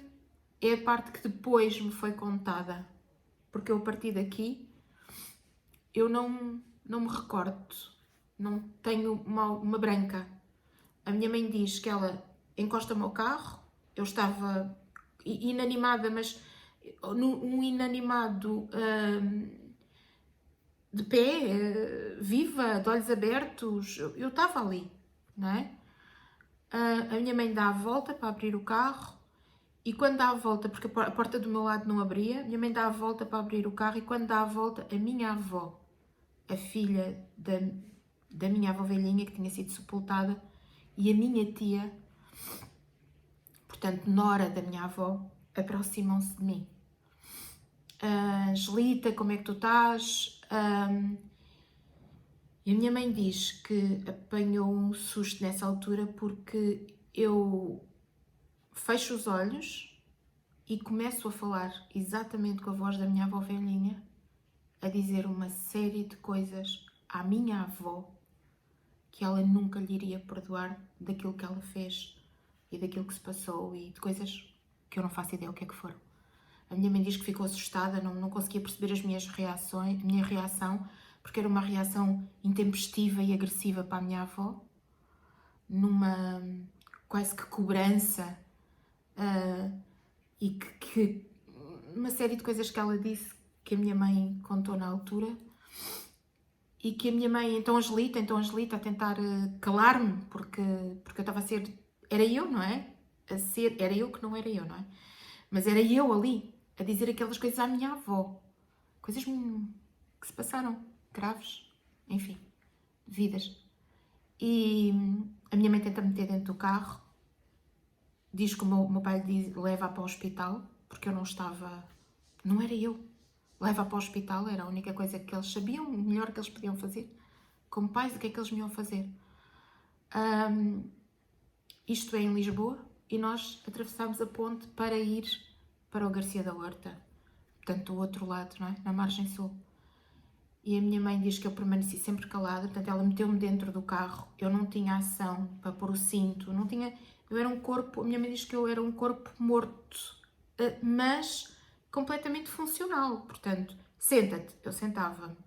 Speaker 1: é a parte que depois me foi contada, porque eu a partir daqui eu não me recordo, não tenho uma branca. A minha mãe diz que ela encosta-me ao carro, eu estava inanimada, mas um inanimado de pé, viva, de olhos abertos, eu estava ali, não é? A minha mãe dá a volta para abrir o carro e quando dá a volta, porque a porta do meu lado não abria, a minha mãe dá a volta para abrir o carro e quando dá a volta, a minha avó, a filha da minha avó velhinha que tinha sido sepultada, e a minha tia, portanto, nora da minha avó, aproximam-se de mim. Angelita, como é que tu estás? E a minha mãe diz que apanhou um susto nessa altura porque eu fecho os olhos e começo a falar exatamente com a voz da minha avó velhinha, a dizer uma série de coisas à minha avó que ela nunca lhe iria perdoar daquilo que ela fez e daquilo que se passou e de coisas que eu não faço ideia o que é que foram. A minha mãe diz que ficou assustada, não conseguia perceber as minhas reações, a minha reação, porque era uma reação intempestiva e agressiva para a minha avó, numa quase que cobrança e que uma série de coisas que ela disse que a minha mãe contou na altura e que a minha mãe, então Angelita, a tentar calar-me, porque eu estava a ser, era eu, não é? Era eu que não era eu, não é? Mas era eu ali, a dizer aquelas coisas à minha avó. Coisas que se passaram, graves, enfim, vidas. E a minha mãe tenta meter dentro do carro, diz que o meu pai lhe leva para o hospital, porque eu não estava, não era eu. Leva para o hospital, era a única coisa que eles sabiam, o melhor que eles podiam fazer. Como pais, o que é que eles me iam fazer? Isto é em Lisboa e nós atravessámos a ponte para ir para o Garcia da Horta, portanto do outro lado, não é? Na margem sul. E a minha mãe diz que eu permaneci sempre calada, portanto ela meteu-me dentro do carro, eu não tinha ação para pôr o cinto, não tinha, eu era um corpo, a minha mãe diz que eu era um corpo morto, mas completamente funcional, portanto, senta-te, eu sentava-me,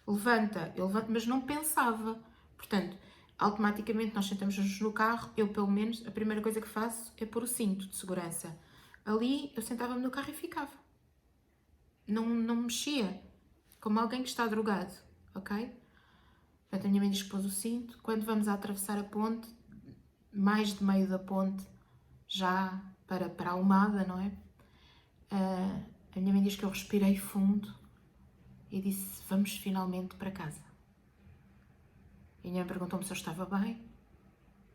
Speaker 1: levanta, eu levanto, mas não pensava, portanto, automaticamente nós sentamos-nos no carro, eu pelo menos, a primeira coisa que faço é pôr o cinto de segurança. Ali eu sentava-me no carro e ficava, não mexia, como alguém que está drogado, ok? Portanto, a minha mãe diz que pôs o cinto. Quando vamos a atravessar a ponte, mais de meio da ponte, já para a Almada, não é? A minha mãe diz que eu respirei fundo e disse, vamos finalmente para casa. E a minha mãe perguntou-me se eu estava bem.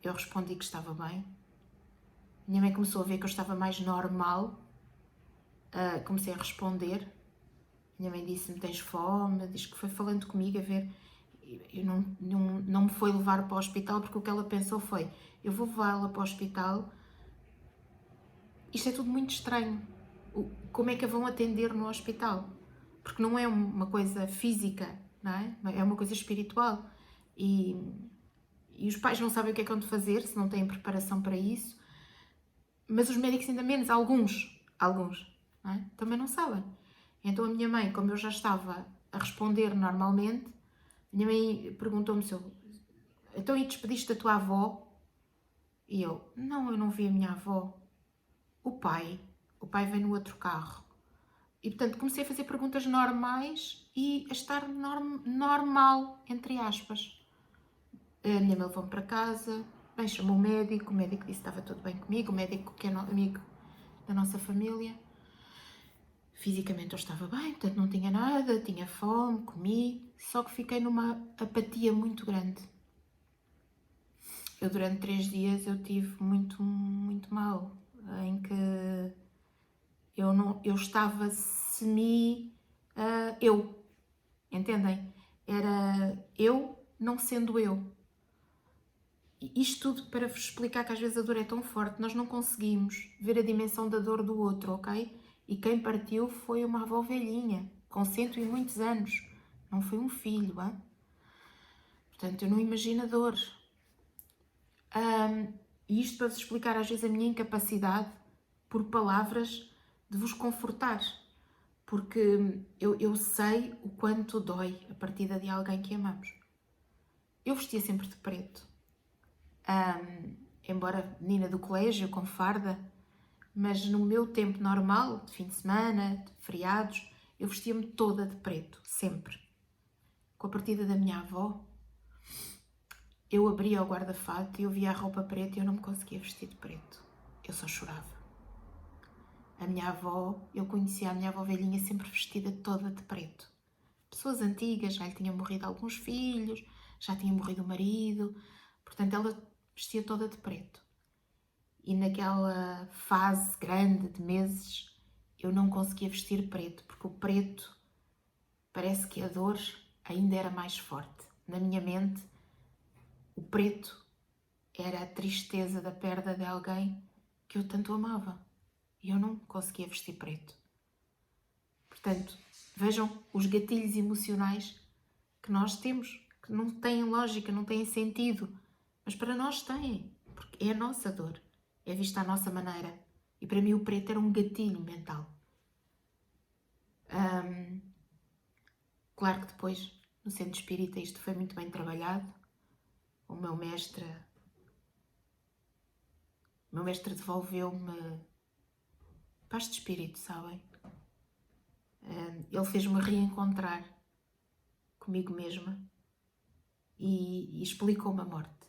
Speaker 1: Eu respondi que estava bem. A minha mãe começou a ver que eu estava mais normal. Comecei a responder. A minha mãe disse-me, tens fome? Diz que foi falando comigo a ver. Eu não me foi levar para o hospital porque o que ela pensou foi, eu vou levá-la para o hospital. Isto é tudo muito estranho. Como é que a vão atender no hospital? Porque não é uma coisa física, não é? É uma coisa espiritual. E os pais não sabem o que é que hão de fazer, se não têm preparação para isso. Mas os médicos ainda menos, alguns, não é? Também não sabem. Então a minha mãe, como eu já estava a responder normalmente, a minha mãe perguntou-me se eu... Então, e despediste da tua avó? E eu, não, eu não vi a minha avó. O pai vem no outro carro. E, portanto, comecei a fazer perguntas normais e a estar normal, entre aspas. A minha mãe levou-me para casa, bem, chamou o médico disse que estava tudo bem comigo, o médico que é amigo da nossa família. Fisicamente eu estava bem, portanto não tinha nada, tinha fome, comi, só que fiquei numa apatia muito grande. Eu durante 3 dias eu tive muito, muito mal, em que eu estava eu, entendem? Era eu não sendo eu. Isto tudo para vos explicar que às vezes a dor é tão forte, nós não conseguimos ver a dimensão da dor do outro, ok? E quem partiu foi uma avó velhinha, com 100 e muitos anos, não foi um filho, hein? Portanto, eu não imagino a dor. E isto para vos explicar às vezes a minha incapacidade, por palavras, de vos confortar. Porque eu sei o quanto dói a partida de alguém que amamos. Eu vestia sempre de preto. Embora menina do colégio, com farda, mas no meu tempo normal, de fim de semana, de feriados, eu vestia-me toda de preto, sempre. Com a partida da minha avó, eu abria o guarda-fato e eu via a roupa preta e eu não me conseguia vestir de preto. Eu só chorava. A minha avó, eu conhecia a minha avó velhinha sempre vestida toda de preto. Pessoas antigas, já lhe tinham morrido alguns filhos, já tinha morrido o marido, portanto ela vestia toda de preto. E naquela fase grande de meses, eu não conseguia vestir preto, porque o preto parece que a dor ainda era mais forte. Na minha mente, o preto era a tristeza da perda de alguém que eu tanto amava. E eu não conseguia vestir preto. Portanto, vejam os gatilhos emocionais que nós temos, que não têm lógica, não têm sentido, mas para nós têm, porque é a nossa dor, é vista à nossa maneira. E para mim o preto era um gatilho mental. Claro que depois, no centro espírita, isto foi muito bem trabalhado. O meu mestre devolveu-me paz de espírito, sabem? Ele fez-me reencontrar comigo mesma e explicou-me a morte.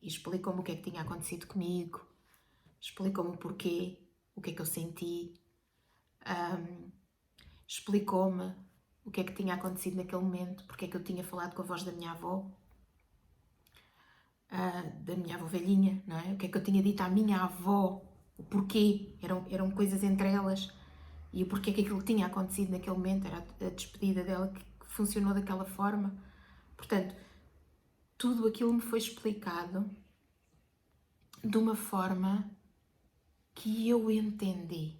Speaker 1: E explicou-me o que é que tinha acontecido comigo, explicou-me o porquê, o que é que eu senti, explicou-me o que é que tinha acontecido naquele momento, porque é que eu tinha falado com a voz da minha avó velhinha, não é? O que é que eu tinha dito à minha avó, o porquê, eram coisas entre elas, e o porquê que aquilo tinha acontecido naquele momento, era a despedida dela que funcionou daquela forma. Portanto, tudo aquilo me foi explicado de uma forma que eu entendi.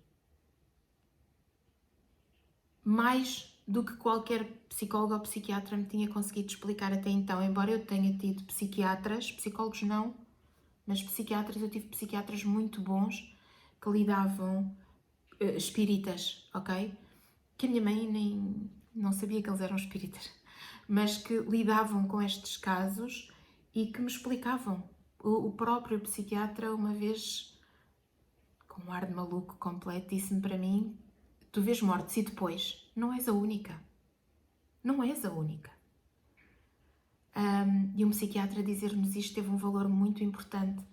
Speaker 1: Mais do que qualquer psicólogo ou psiquiatra me tinha conseguido explicar até então, embora eu tenha tido psiquiatras, psicólogos não, mas psiquiatras, eu tive psiquiatras muito bons que lidavam, espíritas, ok? Que a minha mãe nem não sabia que eles eram espíritas, mas que lidavam com estes casos e que me explicavam. O próprio psiquiatra, uma vez, com um ar de maluco completo, disse-me para mim: tu vês mortes e depois não és a única. Não és a única. E um psiquiatra dizer-nos isto teve um valor muito importante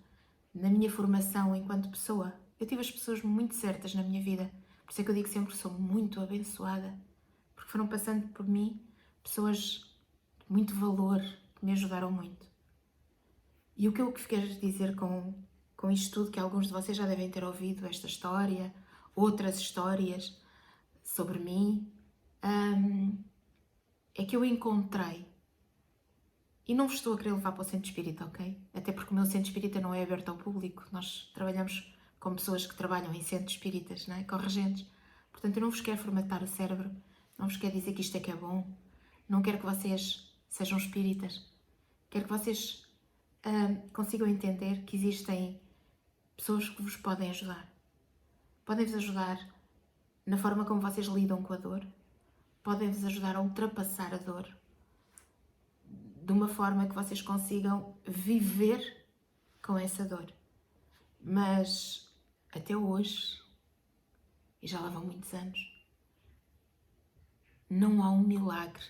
Speaker 1: na minha formação enquanto pessoa. Eu tive as pessoas muito certas na minha vida, por isso é que eu digo sempre que sou muito abençoada, porque foram passando por mim pessoas de muito valor, que me ajudaram muito. E o que eu quero dizer com isto tudo, que alguns de vocês já devem ter ouvido esta história, outras histórias sobre mim, é que eu encontrei, e não vos estou a querer levar para o centro espírita, ok? Até porque o meu centro espírita não é aberto ao público, nós trabalhamos com pessoas que trabalham em centros espíritas, não é? Com regentes. Portanto, eu não vos quero formatar o cérebro, não vos quero dizer que isto é que é bom, não quero que vocês sejam espíritas, quero que vocês consigam entender que existem pessoas que vos podem ajudar. Podem-vos ajudar na forma como vocês lidam com a dor, podem-vos ajudar a ultrapassar a dor de uma forma que vocês consigam viver com essa dor. Mas até hoje, e já lá vão muitos anos, não há um milagre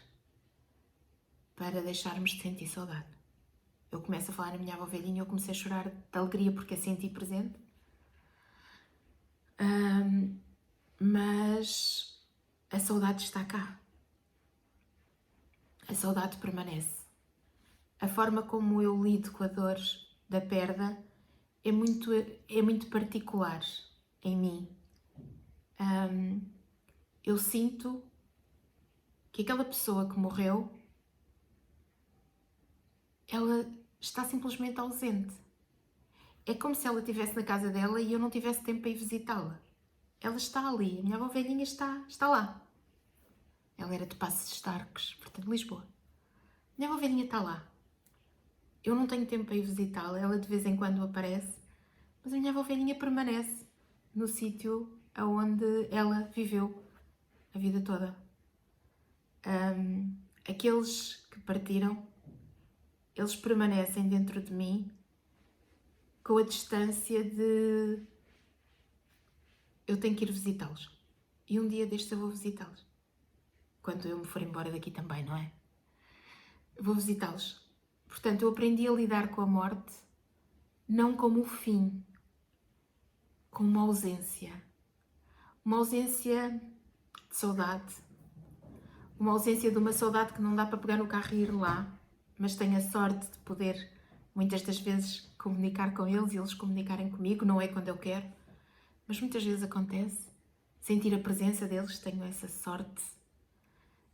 Speaker 1: para deixarmos de sentir saudade. Eu começo a falar na minha avó velhinha e eu comecei a chorar de alegria porque a senti presente. Mas a saudade está cá. A saudade permanece. A forma como eu lido com a dor da perda é muito particular em mim. Eu sinto que aquela pessoa que morreu, ela está simplesmente ausente. É como se ela estivesse na casa dela e eu não tivesse tempo para ir visitá-la. Ela está ali, a minha avó velhinha está lá. Ela era de Passos de Arcos, portanto, Lisboa. A minha avó velhinha está lá. Eu não tenho tempo para ir visitá-la, ela de vez em quando aparece, mas a minha avó velhinha permanece no sítio onde ela viveu a vida toda. Aqueles que partiram, eles permanecem dentro de mim com a distância de eu tenho que ir visitá-los. E um dia destes eu vou visitá-los. Quando eu me for embora daqui também, não é? Vou visitá-los. Portanto, eu aprendi a lidar com a morte não como o fim, como uma ausência. Uma ausência de saudade. Uma ausência de uma saudade que não dá para pegar no carro e ir lá, mas tenho a sorte de poder, muitas das vezes, comunicar com eles e eles comunicarem comigo. Não é quando eu quero, mas muitas vezes acontece. Sentir a presença deles, tenho essa sorte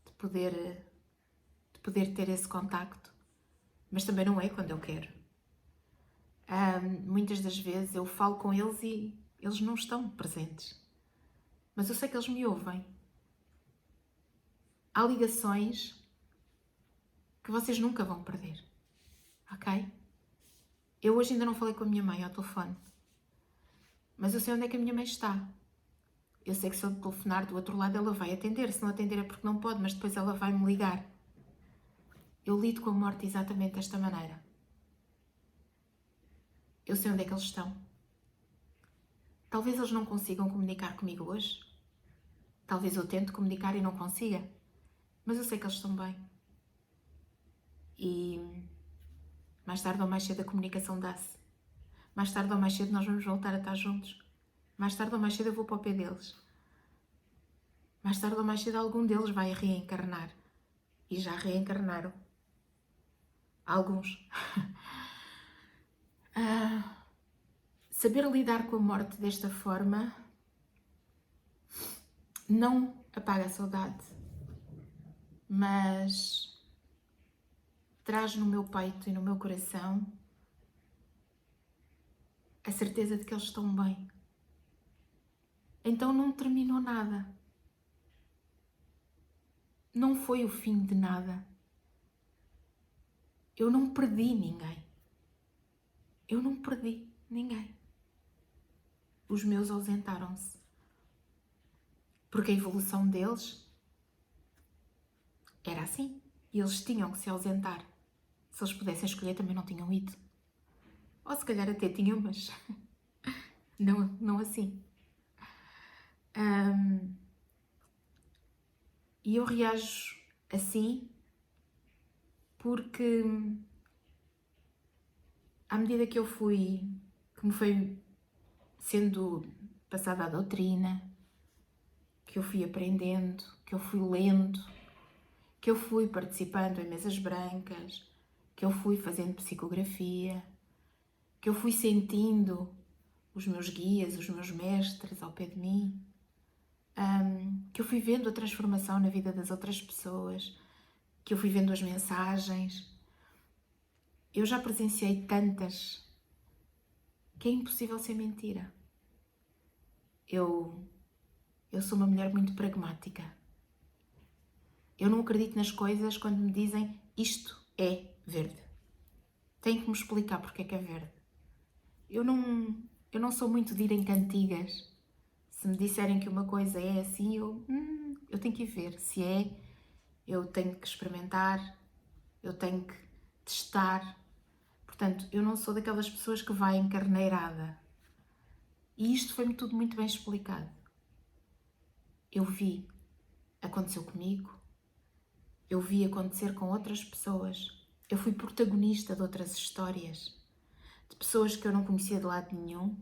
Speaker 1: de poder ter esse contacto, mas também não é quando eu quero. Muitas das vezes eu falo com eles e eles não estão presentes, mas eu sei que eles me ouvem. Há ligações que vocês nunca vão perder, ok? Eu hoje ainda não falei com a minha mãe ao telefone, mas eu sei onde é que a minha mãe está. Eu sei que se eu telefonar do outro lado ela vai atender, se não atender é porque não pode, mas depois ela vai me ligar. Eu lido com a morte exatamente desta maneira. Eu sei onde é que eles estão. Talvez eles não consigam comunicar comigo hoje. Talvez eu tente comunicar e não consiga. Mas eu sei que eles estão bem. E mais tarde ou mais cedo a comunicação dá-se. Mais tarde ou mais cedo nós vamos voltar a estar juntos. Mais tarde ou mais cedo eu vou para o pé deles. Mais tarde ou mais cedo algum deles vai reencarnar. E já reencarnaram. Alguns. Saber lidar com a morte desta forma não apaga a saudade, mas traz no meu peito e no meu coração a certeza de que eles estão bem. Então não terminou nada. Não foi o fim de nada. Eu não perdi ninguém. Eu não perdi ninguém. Os meus ausentaram-se. Porque a evolução deles era assim. E eles tinham que se ausentar. Se eles pudessem escolher, também não tinham ido. Ou se calhar até tinham, mas não assim. E eu reajo assim porque à medida que me foi sendo passada a doutrina, que eu fui aprendendo, que eu fui lendo, que eu fui participando em mesas brancas, que eu fui fazendo psicografia, que eu fui sentindo os meus guias, os meus mestres ao pé de mim, que eu fui vendo a transformação na vida das outras pessoas, que eu fui vendo as mensagens. Eu já presenciei tantas que é impossível ser mentira. Eu sou uma mulher muito pragmática. Eu não acredito nas coisas quando me dizem isto é verde. Tem que me explicar porque é que é verde. Eu não sou muito de ir em cantigas. Se me disserem que uma coisa é assim, eu tenho que ir ver. Se é, eu tenho que experimentar, eu tenho que testar. Portanto, eu não sou daquelas pessoas que vai encarneirada. E isto foi-me tudo muito bem explicado. Eu vi, aconteceu comigo, eu vi acontecer com outras pessoas. Eu fui protagonista de outras histórias, de pessoas que eu não conhecia de lado nenhum,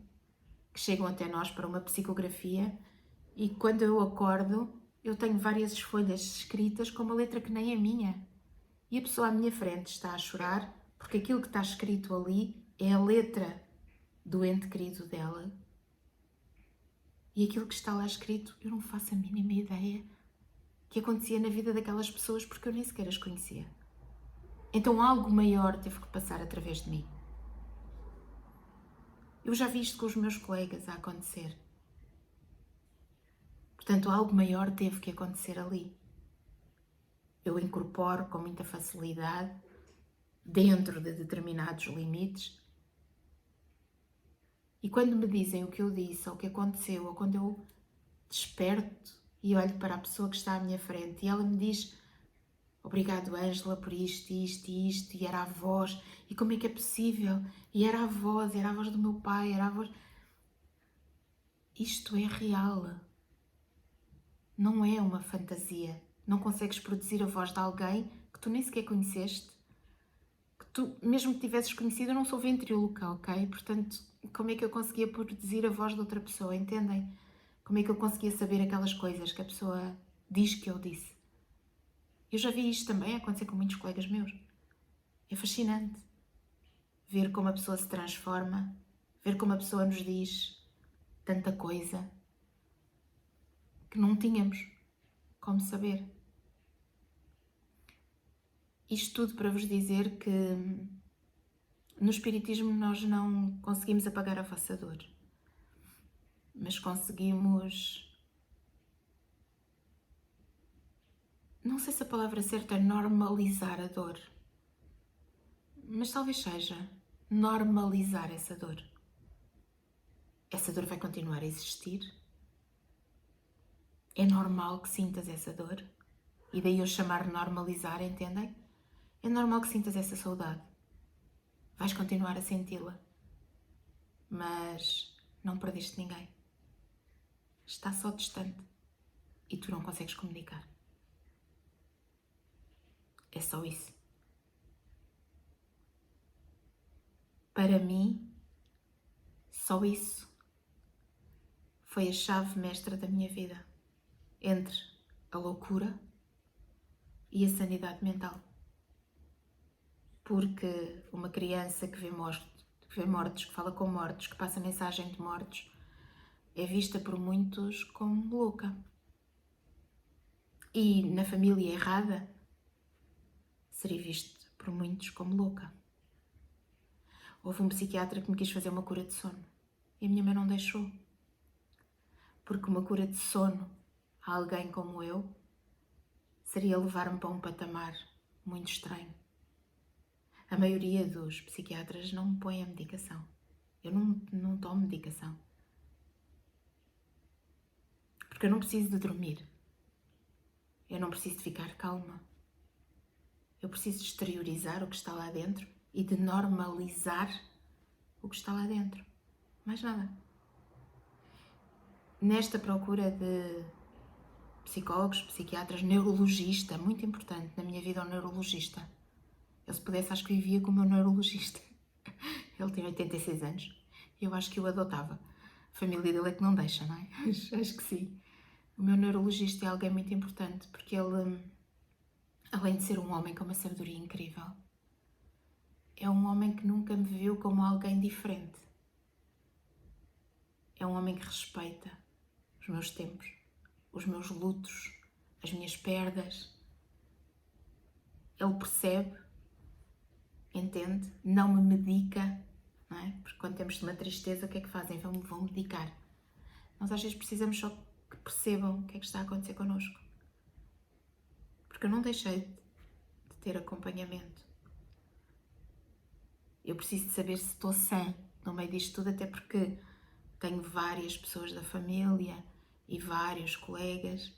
Speaker 1: que chegam até nós para uma psicografia e quando eu acordo, eu tenho várias folhas escritas com uma letra que nem é minha. E a pessoa à minha frente está a chorar porque aquilo que está escrito ali é a letra do ente querido dela. E aquilo que está lá escrito, eu não faço a mínima ideia que acontecia na vida daquelas pessoas porque eu nem sequer as conhecia. Então algo maior teve que passar através de mim. Eu já vi isto com os meus colegas a acontecer. Portanto, algo maior teve que acontecer ali. Eu incorporo com muita facilidade, dentro de determinados limites. E quando me dizem o que eu disse, ou o que aconteceu, ou quando eu desperto e olho para a pessoa que está à minha frente e ela me diz obrigado, Ângela, por isto, isto e isto, e era a voz, e como é que é possível? E era a voz do meu pai, era a voz... Isto é real. Não é uma fantasia. Não consegues produzir a voz de alguém que tu nem sequer conheceste, que tu, mesmo que tivesses conhecido, eu não sou ventríloca, ok? Portanto, como é que eu conseguia produzir a voz de outra pessoa, entendem? Como é que eu conseguia saber aquelas coisas que a pessoa diz que eu disse? Eu já vi isto também acontecer com muitos colegas meus. É fascinante ver como a pessoa se transforma, ver como a pessoa nos diz tanta coisa que não tínhamos como saber. Isto tudo para vos dizer que no Espiritismo nós não conseguimos apagar a vossa dor, mas conseguimos, não sei se a palavra certa é normalizar a dor, mas talvez seja normalizar essa dor. Essa dor vai continuar a existir. É normal que sintas essa dor. E daí eu chamar normalizar, entendem? É normal que sintas essa saudade. Vais continuar a senti-la. Mas não perdeste ninguém. Está só distante. E tu não consegues comunicar. É só isso. Para mim, só isso foi a chave mestra da minha vida. Entre a loucura e a sanidade mental. Porque uma criança que vê mortos, que fala com mortos, que passa mensagem de mortos, é vista por muitos como louca. E na família errada, seria visto por muitos como louca. Houve um psiquiatra que me quis fazer uma cura de sono e a minha mãe não deixou. Porque uma cura de sono a alguém como eu seria levar-me para um patamar muito estranho. A maioria dos psiquiatras não me põe a medicação. Eu não tomo medicação. Porque eu não preciso de dormir. Eu não preciso de ficar calma. Eu preciso de exteriorizar o que está lá dentro e de normalizar o que está lá dentro. Mais nada. Nesta procura de psicólogos, psiquiatras, neurologista, muito importante na minha vida, um neurologista. Eu, se pudesse, acho que vivia com o meu neurologista. Ele tem 86 anos. Eu acho que o adotava. A família dele é que não deixa, não é? Acho que sim. O meu neurologista é alguém muito importante, porque ele, além de ser um homem com uma sabedoria incrível, é um homem que nunca me viu como alguém diferente. É um homem que respeita os meus tempos, os meus lutos, as minhas perdas. Ele percebe, entende, não me medica, não é? Porque quando temos uma tristeza, o que é que fazem? Vão medicar. Nós às vezes precisamos só que percebam o que é que está a acontecer connosco. Porque eu não deixei de ter acompanhamento. Eu preciso de saber se estou sã no meio disto tudo, até porque tenho várias pessoas da família e vários colegas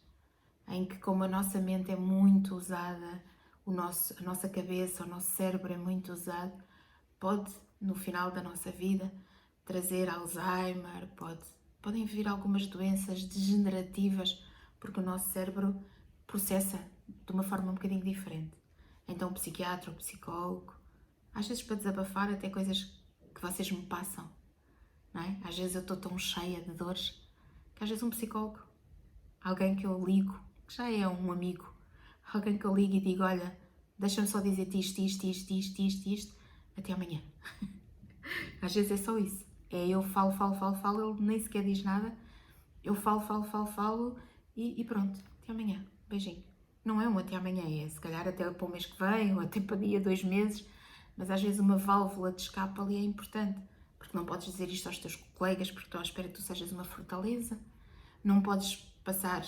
Speaker 1: em que, como a nossa mente é muito usada, a nossa cabeça, o nosso cérebro é muito usado, pode, no final da nossa vida, trazer Alzheimer, podem vir algumas doenças degenerativas, porque o nosso cérebro processa de uma forma um bocadinho diferente. Então, o psiquiatra, o psicólogo, às vezes para desabafar até coisas que vocês me passam, não é? Às vezes eu estou tão cheia de dores que às vezes um psicólogo, alguém que eu ligo, que já é um amigo, alguém que eu ligo e digo, olha, deixa-me só dizer-te isto, até amanhã. Às vezes é só isso. É eu falo, ele nem sequer diz nada, eu falo e pronto, até amanhã, beijinho. Não é um até amanhã, é se calhar até para o mês que vem ou até para dia, 2 meses, mas às vezes uma válvula de escape ali é importante, porque não podes dizer isto aos teus colegas porque estão à espera que tu sejas uma fortaleza, não podes passar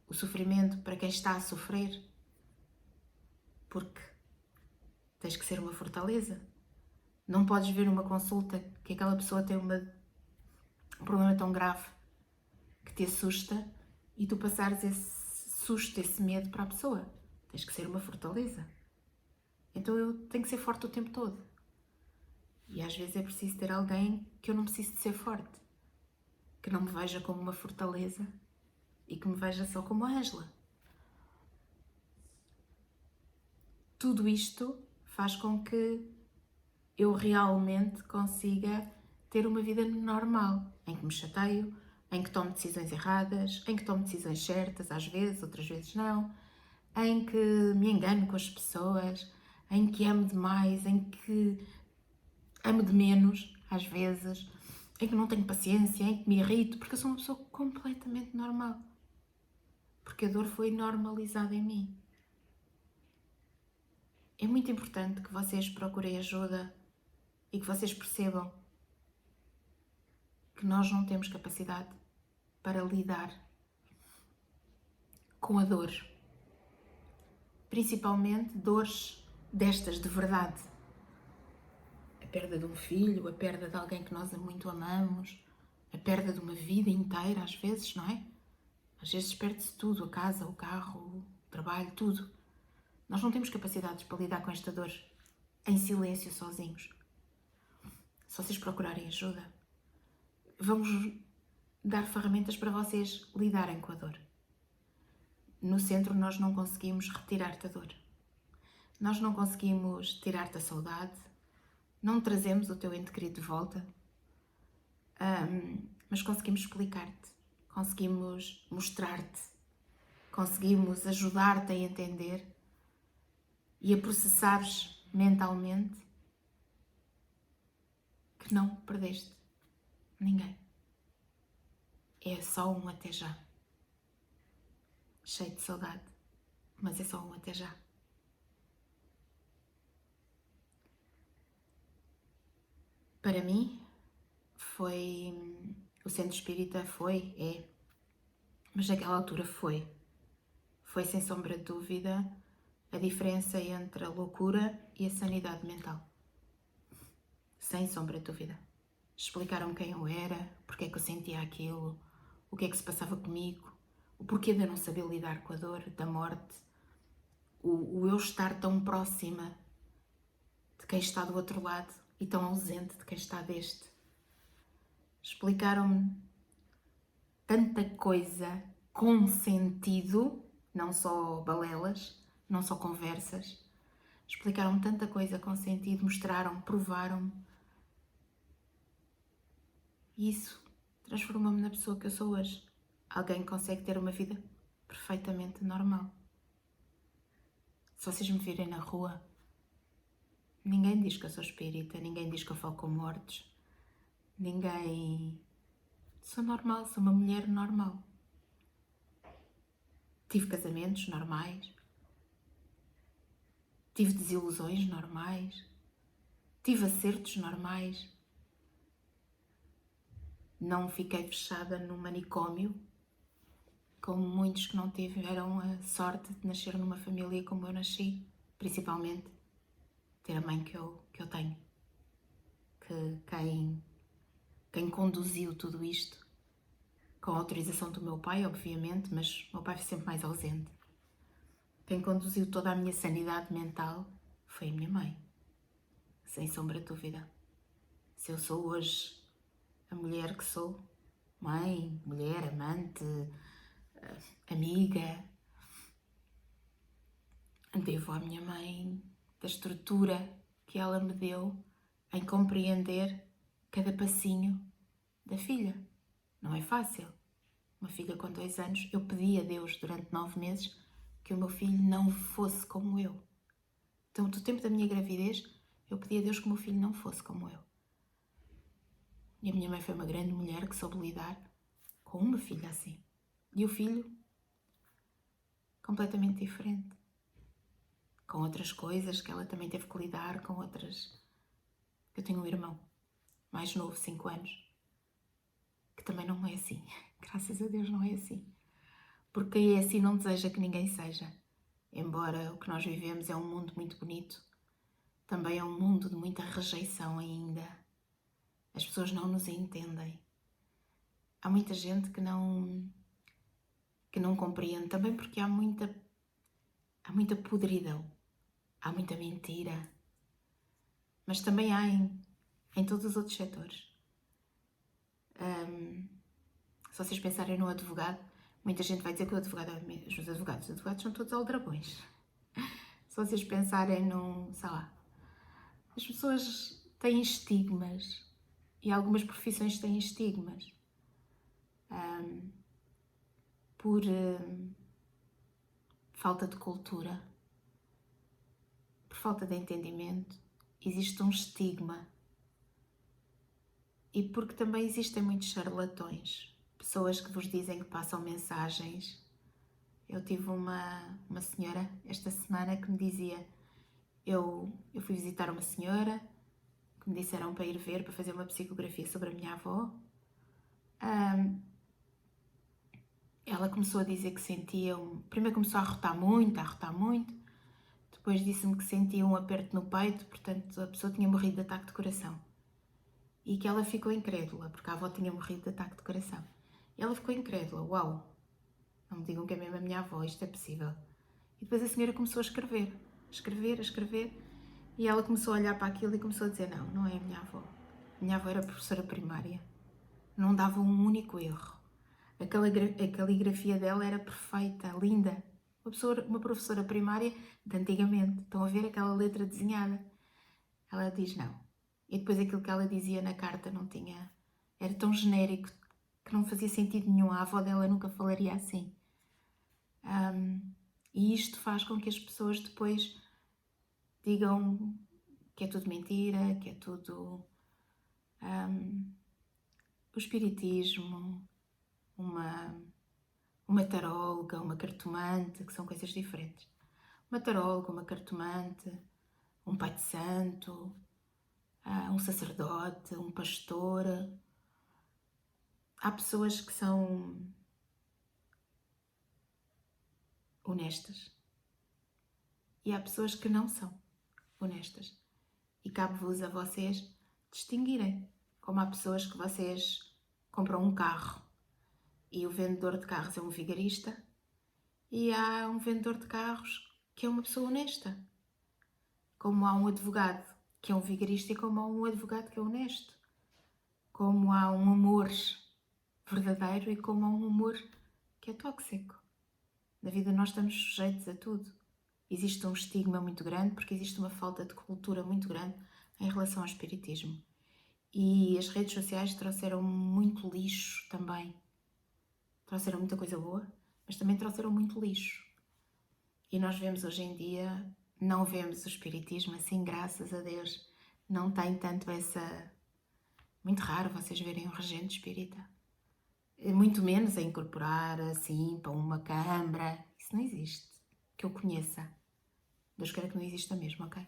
Speaker 1: o sofrimento para quem está a sofrer, porque tens que ser uma fortaleza. Não podes ver uma consulta que aquela pessoa tem um problema tão grave que te assusta e tu passares esse susto, esse medo para a pessoa. Tens que ser uma fortaleza. Então eu tenho que ser forte o tempo todo. E às vezes é preciso ter alguém que eu não preciso de ser forte, que não me veja como uma fortaleza e que me veja só como a Ângela. Tudo isto faz com que eu realmente consiga ter uma vida normal, em que me chateio, em que tomo decisões erradas, em que tomo decisões certas, às vezes, outras vezes não, em que me engano com as pessoas, em que amo demais, em que amo de menos, às vezes, em que não tenho paciência, em que me irrito, porque eu sou uma pessoa completamente normal. Porque a dor foi normalizada em mim. É muito importante que vocês procurem ajuda e que vocês percebam que nós não temos capacidade para lidar com a dor. Principalmente dores destas de verdade. A perda de um filho, a perda de alguém que nós muito amamos, a perda de uma vida inteira, às vezes, não é? Às vezes perde-se tudo, a casa, o carro, o trabalho, tudo. Nós não temos capacidades para lidar com esta dor em silêncio, sozinhos. Se vocês procurarem ajuda, vamos dar ferramentas para vocês lidarem com a dor. No centro nós não conseguimos retirar-te a dor. Nós não conseguimos tirar-te a saudade, não trazemos o teu ente querido de volta, mas conseguimos explicar-te, conseguimos mostrar-te, conseguimos ajudar-te a entender e a processares mentalmente que não perdeste ninguém. É só um até já. Cheio de saudade, mas é só um até já. Para mim, o centro espírita é, mas naquela altura foi sem sombra de dúvida a diferença entre a loucura e a sanidade mental. Sem sombra de dúvida. Explicaram quem eu era, porque é que eu sentia aquilo, o que é que se passava comigo, o porquê de eu não saber lidar com a dor da morte, o eu estar tão próxima de quem está do outro lado e tão ausente de quem está deste. Explicaram-me tanta coisa com sentido, não só balelas, não só conversas. explicaram-me tanta coisa com sentido, mostraram-me, provaram-me. E isso transformou-me na pessoa que eu sou hoje. Alguém que consegue ter uma vida perfeitamente normal. Se vocês me virem na rua, ninguém diz que eu sou espírita, ninguém diz que eu falo com mortos, ninguém... Sou normal, sou uma mulher normal. Tive casamentos normais, tive desilusões normais, tive acertos normais. Não fiquei fechada num manicômio, como muitos que não tiveram a sorte de nascer numa família como eu nasci, principalmente ter a mãe que eu tenho. Que quem conduziu tudo isto, com a autorização do meu pai, obviamente, mas o meu pai foi sempre mais ausente. Quem conduziu toda a minha sanidade mental foi a minha mãe, sem sombra de dúvida. Se eu sou hoje a mulher que sou, mãe, mulher, amante, amiga, devo à minha mãe da estrutura que ela me deu em compreender cada passinho da filha. Não é fácil. Uma filha com 2 anos, eu pedi a Deus durante 9 meses que o meu filho não fosse como eu. Então, do tempo da minha gravidez, eu pedi a Deus que o meu filho não fosse como eu. E a minha mãe foi uma grande mulher que soube lidar com uma filha assim. E o filho, completamente diferente. Com outras coisas que ela também teve que lidar, com outras... Eu tenho um irmão, mais novo, 5 anos, que também não é assim. Graças a Deus não é assim. Porque quem é assim não deseja que ninguém seja. Embora o que nós vivemos é um mundo muito bonito, também é um mundo de muita rejeição ainda. As pessoas não nos entendem. Há muita gente que não compreende, também porque há muita podridão, há muita mentira, mas também há em todos os outros setores. Se vocês pensarem no advogado, muita gente vai dizer que os advogados são todos aldrabões. Se vocês pensarem num, sei lá, as pessoas têm estigmas e algumas profissões têm estigmas por falta de cultura, por falta de entendimento, existe um estigma. E porque também existem muitos charlatões, pessoas que vos dizem que passam mensagens. Eu tive uma senhora esta semana que me dizia, eu fui visitar uma senhora que me disseram para ir ver, para fazer uma psicografia sobre a minha avó. Ela começou a dizer que sentia, primeiro começou a arrotar muito, depois disse-me que sentia um aperto no peito, portanto a pessoa tinha morrido de ataque de coração. E que ela ficou incrédula, porque a avó tinha morrido de ataque de coração. E ela ficou incrédula, uau, não me digam que é mesmo a minha avó, isto é possível. E depois a senhora começou a escrever, e ela começou a olhar para aquilo e começou a dizer, não é a minha avó. A minha avó era professora primária, não dava um único erro. A caligrafia dela era perfeita, linda. Uma professora primária de antigamente, estão a ver aquela letra desenhada. Ela diz não. E depois aquilo que ela dizia na carta não tinha... Era tão genérico que não fazia sentido nenhum. A avó dela nunca falaria assim. E isto faz com que as pessoas depois digam que é tudo mentira, que é tudo... o espiritismo, uma taróloga, uma cartomante, que são coisas diferentes. Uma taróloga, uma cartomante, um pai de santo, um sacerdote, um pastor. Há pessoas que são honestas e há pessoas que não são honestas. E cabe-vos a vocês distinguirem. Como há pessoas que vocês compram um carro e o vendedor de carros é um vigarista, e há um vendedor de carros que é uma pessoa honesta. Como há um advogado que é um vigarista e como há um advogado que é honesto. Como há um amor verdadeiro e como há um amor que é tóxico. Na vida nós estamos sujeitos a tudo. existe um estigma muito grande, porque existe uma falta de cultura muito grande em relação ao espiritismo. E as redes sociais trouxeram muito lixo também. Trouxeram muita coisa boa, mas também trouxeram muito lixo. E nós vemos hoje em dia, não vemos o espiritismo assim, graças a Deus, não tem tanto essa... Muito raro vocês verem um regente espírita. Muito menos a incorporar assim para uma câmara. Isso não existe. Que eu conheça. Deus queira que não exista mesmo, ok?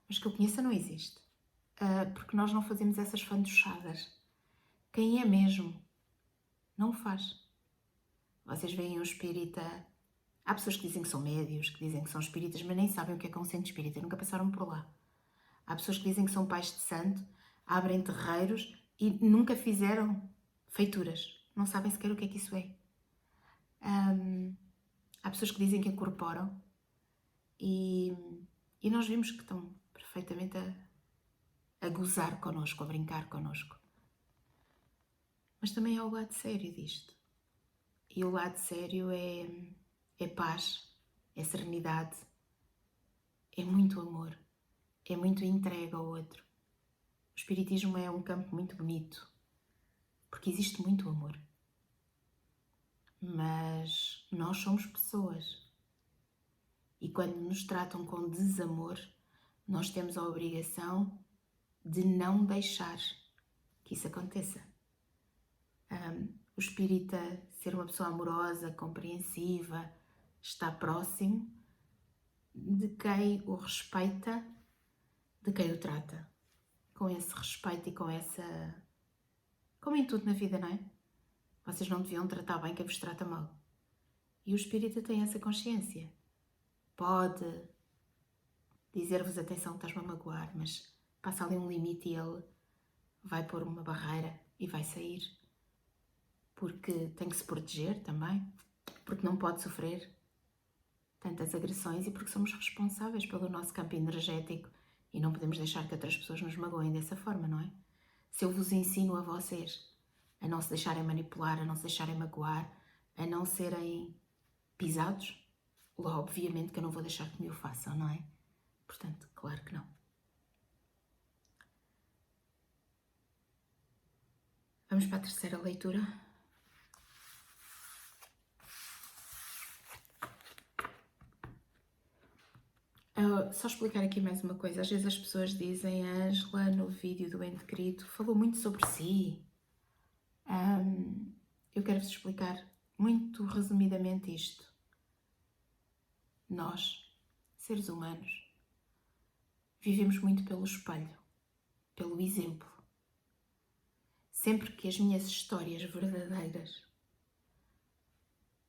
Speaker 1: Mas que eu conheça não existe. Porque nós não fazemos essas fantochadas. Quem é mesmo não o faz. Vocês veem um espírita... Há pessoas que dizem que são médios, que dizem que são espíritas, mas nem sabem o que é um centro espírita, nunca passaram por lá. Há pessoas que dizem que são pais de santo, abrem terreiros e nunca fizeram feituras. Não sabem sequer o que é que isso é. Há pessoas que dizem que incorporam e nós vimos que estão perfeitamente a gozar connosco, a brincar connosco. Mas também há o lado sério disto. E o lado sério é paz, é serenidade, é muito amor, é muito entrega ao outro. O espiritismo é um campo muito bonito, porque existe muito amor. Mas nós somos pessoas. E quando nos tratam com desamor, nós temos a obrigação de não deixar que isso aconteça. O espírita ser uma pessoa amorosa, compreensiva, está próximo de quem o respeita, de quem o trata. Com esse respeito e com essa... Como em tudo na vida, não é? Vocês não deviam tratar bem quem vos trata mal. E o espírita tem essa consciência. Pode dizer-vos, atenção, estás-me a magoar, mas passa ali um limite e ele vai pôr uma barreira e vai sair. Porque tem que se proteger também, porque não pode sofrer tantas agressões e porque somos responsáveis pelo nosso campo energético e não podemos deixar que outras pessoas nos magoem dessa forma, não é? Se eu vos ensino a vocês a não se deixarem manipular, a não se deixarem magoar, a não serem pisados, logo, obviamente que eu não vou deixar que me o façam, não é? Portanto, claro que não. Vamos para a terceira leitura. Só explicar aqui mais uma coisa. Às vezes as pessoas dizem, a Ângela, no vídeo do Ente Querido, falou muito sobre si. Eu quero-vos explicar muito resumidamente isto. Nós, seres humanos, vivemos muito pelo espelho, pelo exemplo. Sempre que as minhas histórias verdadeiras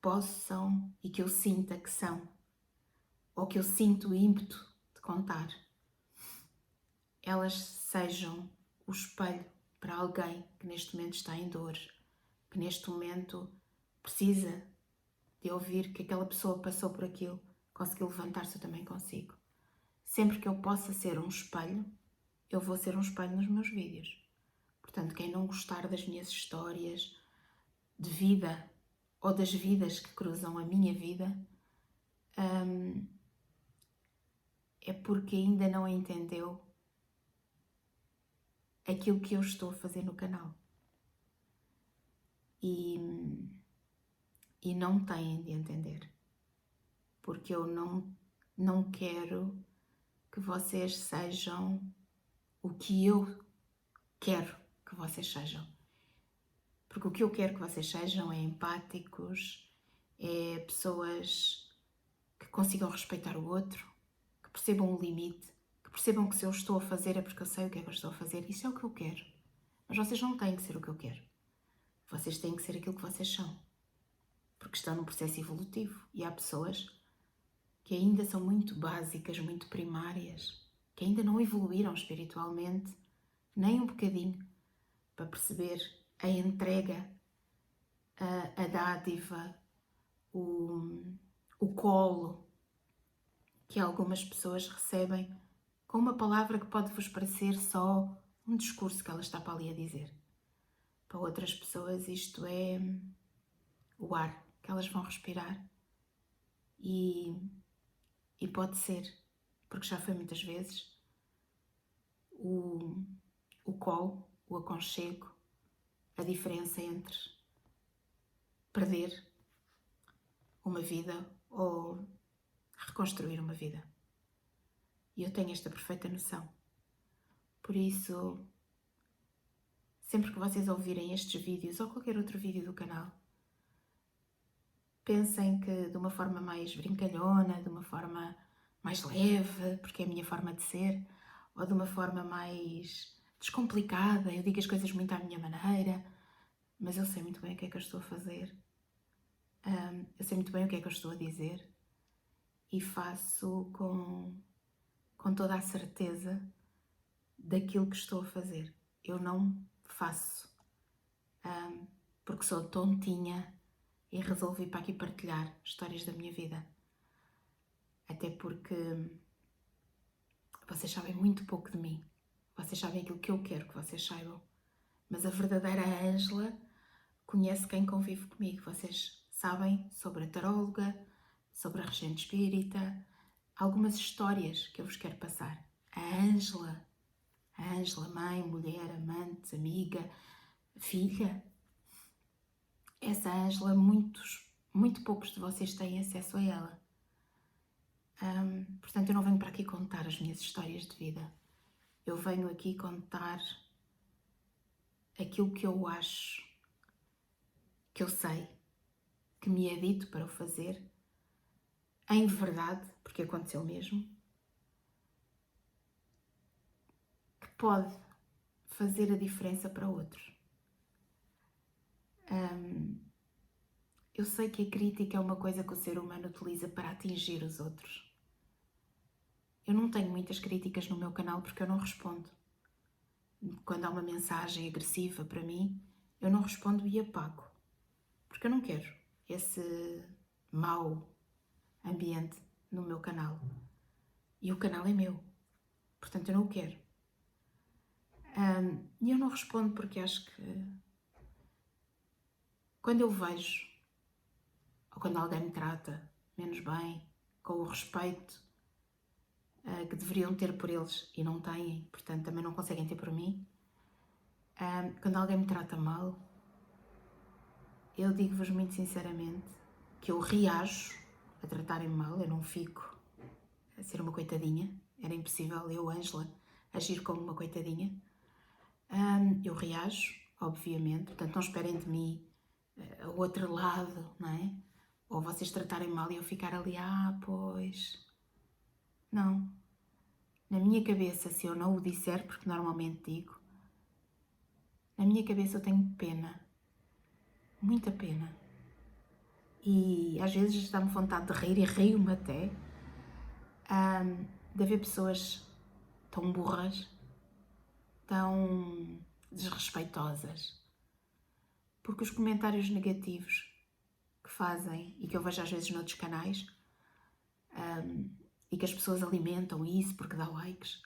Speaker 1: possam e que eu sinta que são, ou que eu sinto o ímpeto de contar, elas sejam o espelho para alguém que neste momento está em dor, que neste momento precisa de ouvir que aquela pessoa passou por aquilo, conseguiu levantar-se, eu também consigo. Sempre que eu possa ser um espelho, eu vou ser um espelho nos meus vídeos. Portanto, quem não gostar das minhas histórias de vida ou das vidas que cruzam a minha vida, é porque ainda não entendeu aquilo que eu estou a fazer no canal. E não têm de entender. Porque eu não quero que vocês sejam o que eu quero que vocês sejam. Porque o que eu quero que vocês sejam é empáticos, é pessoas que consigam respeitar o outro, que percebam o limite, que percebam que se eu estou a fazer é porque eu sei o que é que eu estou a fazer. Isso é o que eu quero. Mas vocês não têm que ser o que eu quero. Vocês têm que ser aquilo que vocês são. Porque estão num processo evolutivo. E há pessoas que ainda são muito básicas, muito primárias, que ainda não evoluíram espiritualmente, nem um bocadinho, para perceber a entrega, a dádiva, o colo que algumas pessoas recebem com uma palavra que pode vos parecer só um discurso que ela está para ali a dizer. Para outras pessoas isto é o ar que elas vão respirar e E pode ser, porque já foi muitas vezes, o colo, o aconchego, a diferença entre perder uma vida ou reconstruir uma vida. E eu tenho esta perfeita noção. Por isso, sempre que vocês ouvirem estes vídeos ou qualquer outro vídeo do canal, pensem que de uma forma mais brincalhona, de uma forma mais leve, porque é a minha forma de ser, ou de uma forma mais descomplicada, eu digo as coisas muito à minha maneira, mas eu sei muito bem o que é que eu estou a fazer, eu sei muito bem o que é que eu estou a dizer e faço com toda a certeza daquilo que estou a fazer. Eu não faço porque sou tontinha e resolvi para aqui partilhar histórias da minha vida. Até porque vocês sabem muito pouco de mim. Vocês sabem aquilo que eu quero que vocês saibam. Mas a verdadeira Ângela conhece quem convive comigo. Vocês sabem sobre a taróloga, sobre a regente espírita, algumas histórias que eu vos quero passar. A Ângela, mãe, mulher, amante, amiga, filha. Essa Ângela, muito poucos de vocês têm acesso a ela. Portanto, eu não venho para aqui contar as minhas histórias de vida. Eu venho aqui contar aquilo que eu acho, que eu sei, que me é dito para o fazer, em verdade, porque aconteceu mesmo, que pode fazer a diferença para outros. Eu sei que a crítica é uma coisa que o ser humano utiliza para atingir os outros. Eu não tenho muitas críticas no meu canal porque eu não respondo. Quando há uma mensagem agressiva para mim, eu não respondo e apago. Porque eu não quero esse mau ambiente no meu canal. E o canal é meu. Portanto, eu não o quero. E eu não respondo porque acho que quando eu vejo, ou quando alguém me trata menos bem, com o respeito que deveriam ter por eles e não têm, portanto também não conseguem ter por mim, quando alguém me trata mal, eu digo-vos muito sinceramente que eu reajo a tratarem-me mal, eu não fico a ser uma coitadinha, era impossível eu, Ângela, agir como uma coitadinha. Eu reajo, obviamente, portanto não esperem de mim o outro lado, não é? Ou vocês tratarem mal e eu ficar ali, pois... Não. Na minha cabeça, se eu não o disser, porque normalmente digo, na minha cabeça eu tenho pena. Muita pena. E às vezes dá-me vontade de rir e rio-me até de ver pessoas tão burras, tão desrespeitosas. Porque os comentários negativos que fazem e que eu vejo às vezes noutros canais e que as pessoas alimentam isso porque dá likes,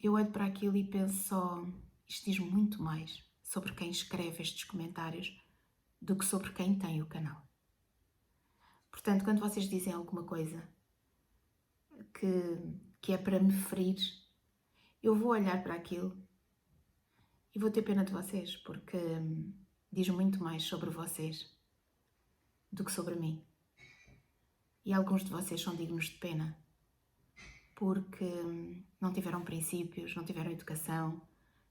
Speaker 1: eu olho para aquilo e penso só, isto diz muito mais sobre quem escreve estes comentários do que sobre quem tem o canal. Portanto, quando vocês dizem alguma coisa que é para me ferir, eu vou olhar para aquilo e vou ter pena de vocês, porque diz muito mais sobre vocês do que sobre mim. E alguns de vocês são dignos de pena, porque não tiveram princípios, não tiveram educação,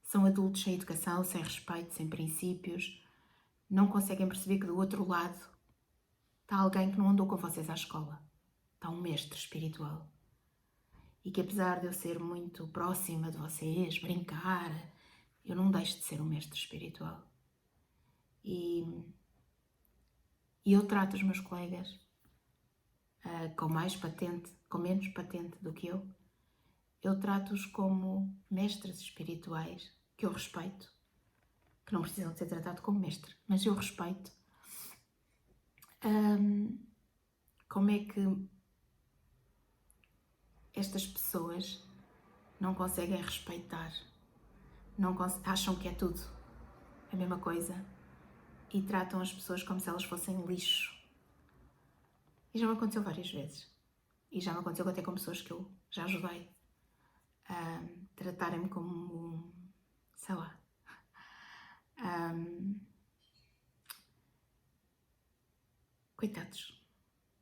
Speaker 1: são adultos sem educação, sem respeito, sem princípios, não conseguem perceber que do outro lado está alguém que não andou com vocês à escola, está um mestre espiritual. E que apesar de eu ser muito próxima de vocês, brincar, eu não deixo de ser um mestre espiritual. E eu trato os meus colegas com mais patente, com menos patente do que eu trato-os como mestres espirituais, que eu respeito, que não precisam de ser tratados como mestre, mas eu respeito. Como é que estas pessoas não conseguem respeitar, acham que é tudo a mesma coisa e tratam as pessoas como se elas fossem lixo. E já me aconteceu várias vezes. E já me aconteceu até com pessoas que eu já ajudei a tratarem-me como, sei lá, coitados.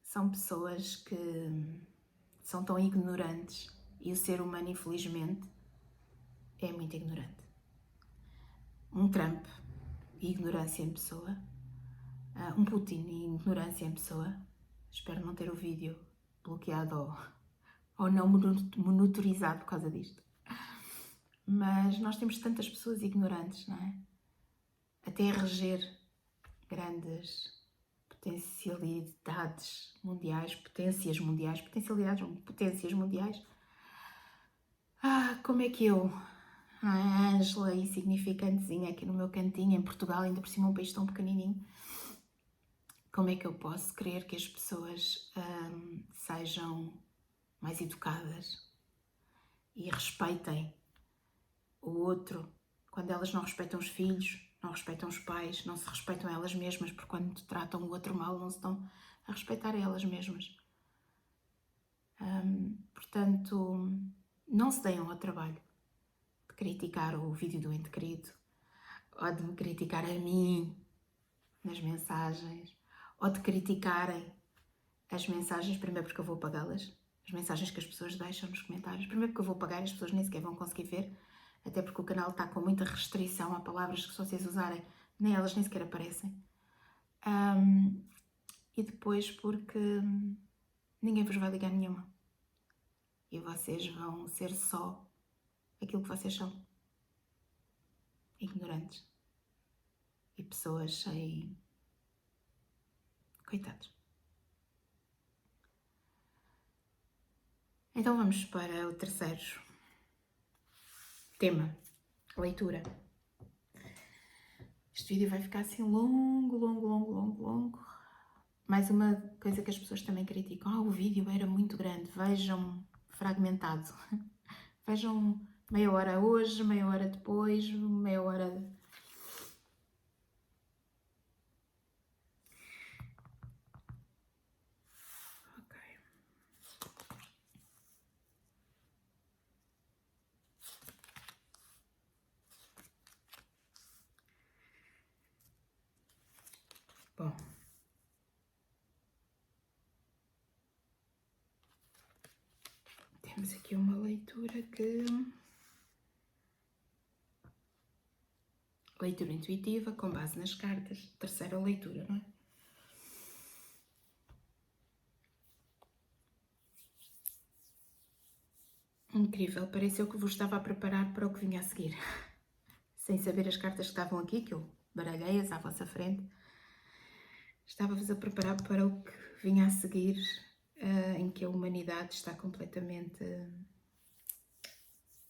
Speaker 1: São pessoas que são tão ignorantes e o ser humano, infelizmente, é muito ignorante. Um Trump, ignorância em pessoa. Um Putin, ignorância em pessoa. Espero não ter o vídeo bloqueado ou não monitorizado por causa disto. Mas nós temos tantas pessoas ignorantes, não é? Até a reger grandes potencialidades mundiais, potências mundiais. Como é que eu, não é? A Ângela, insignificantezinha aqui no meu cantinho, em Portugal, ainda por cima um país tão pequenininho, como é que eu posso querer que as pessoas sejam mais educadas e respeitem o outro, quando elas não respeitam os filhos, não respeitam os pais, não se respeitam elas mesmas, porque quando tratam o outro mal não se estão a respeitar elas mesmas. Portanto, não se deem ao trabalho de criticar o vídeo do ente querido, ou de me criticar a mim nas mensagens, ou de criticarem as mensagens, primeiro porque eu vou apagá-las, as mensagens que as pessoas deixam nos comentários, primeiro porque eu vou apagar e as pessoas nem sequer vão conseguir ver, até porque o canal está com muita restrição a palavras que se vocês usarem, nem elas nem sequer aparecem. E depois porque ninguém vos vai ligar nenhuma. E vocês vão ser só aquilo que vocês são. Ignorantes. E pessoas sem... Coitados. Então vamos para o terceiro tema. Leitura. Este vídeo vai ficar assim longo. Mais uma coisa que as pessoas também criticam. O vídeo era muito grande. Vejam fragmentado. Vejam meia hora hoje, meia hora depois, meia hora... Ok. Bom. Temos aqui uma leitura que... Leitura intuitiva com base nas cartas. Terceira leitura, não é? Incrível, pareceu que vos estava a preparar para o que vinha a seguir. Sem saber as cartas que estavam aqui, que eu baralhei-as à vossa frente. Estava-vos a preparar para o que vinha a seguir, em que a humanidade está completamente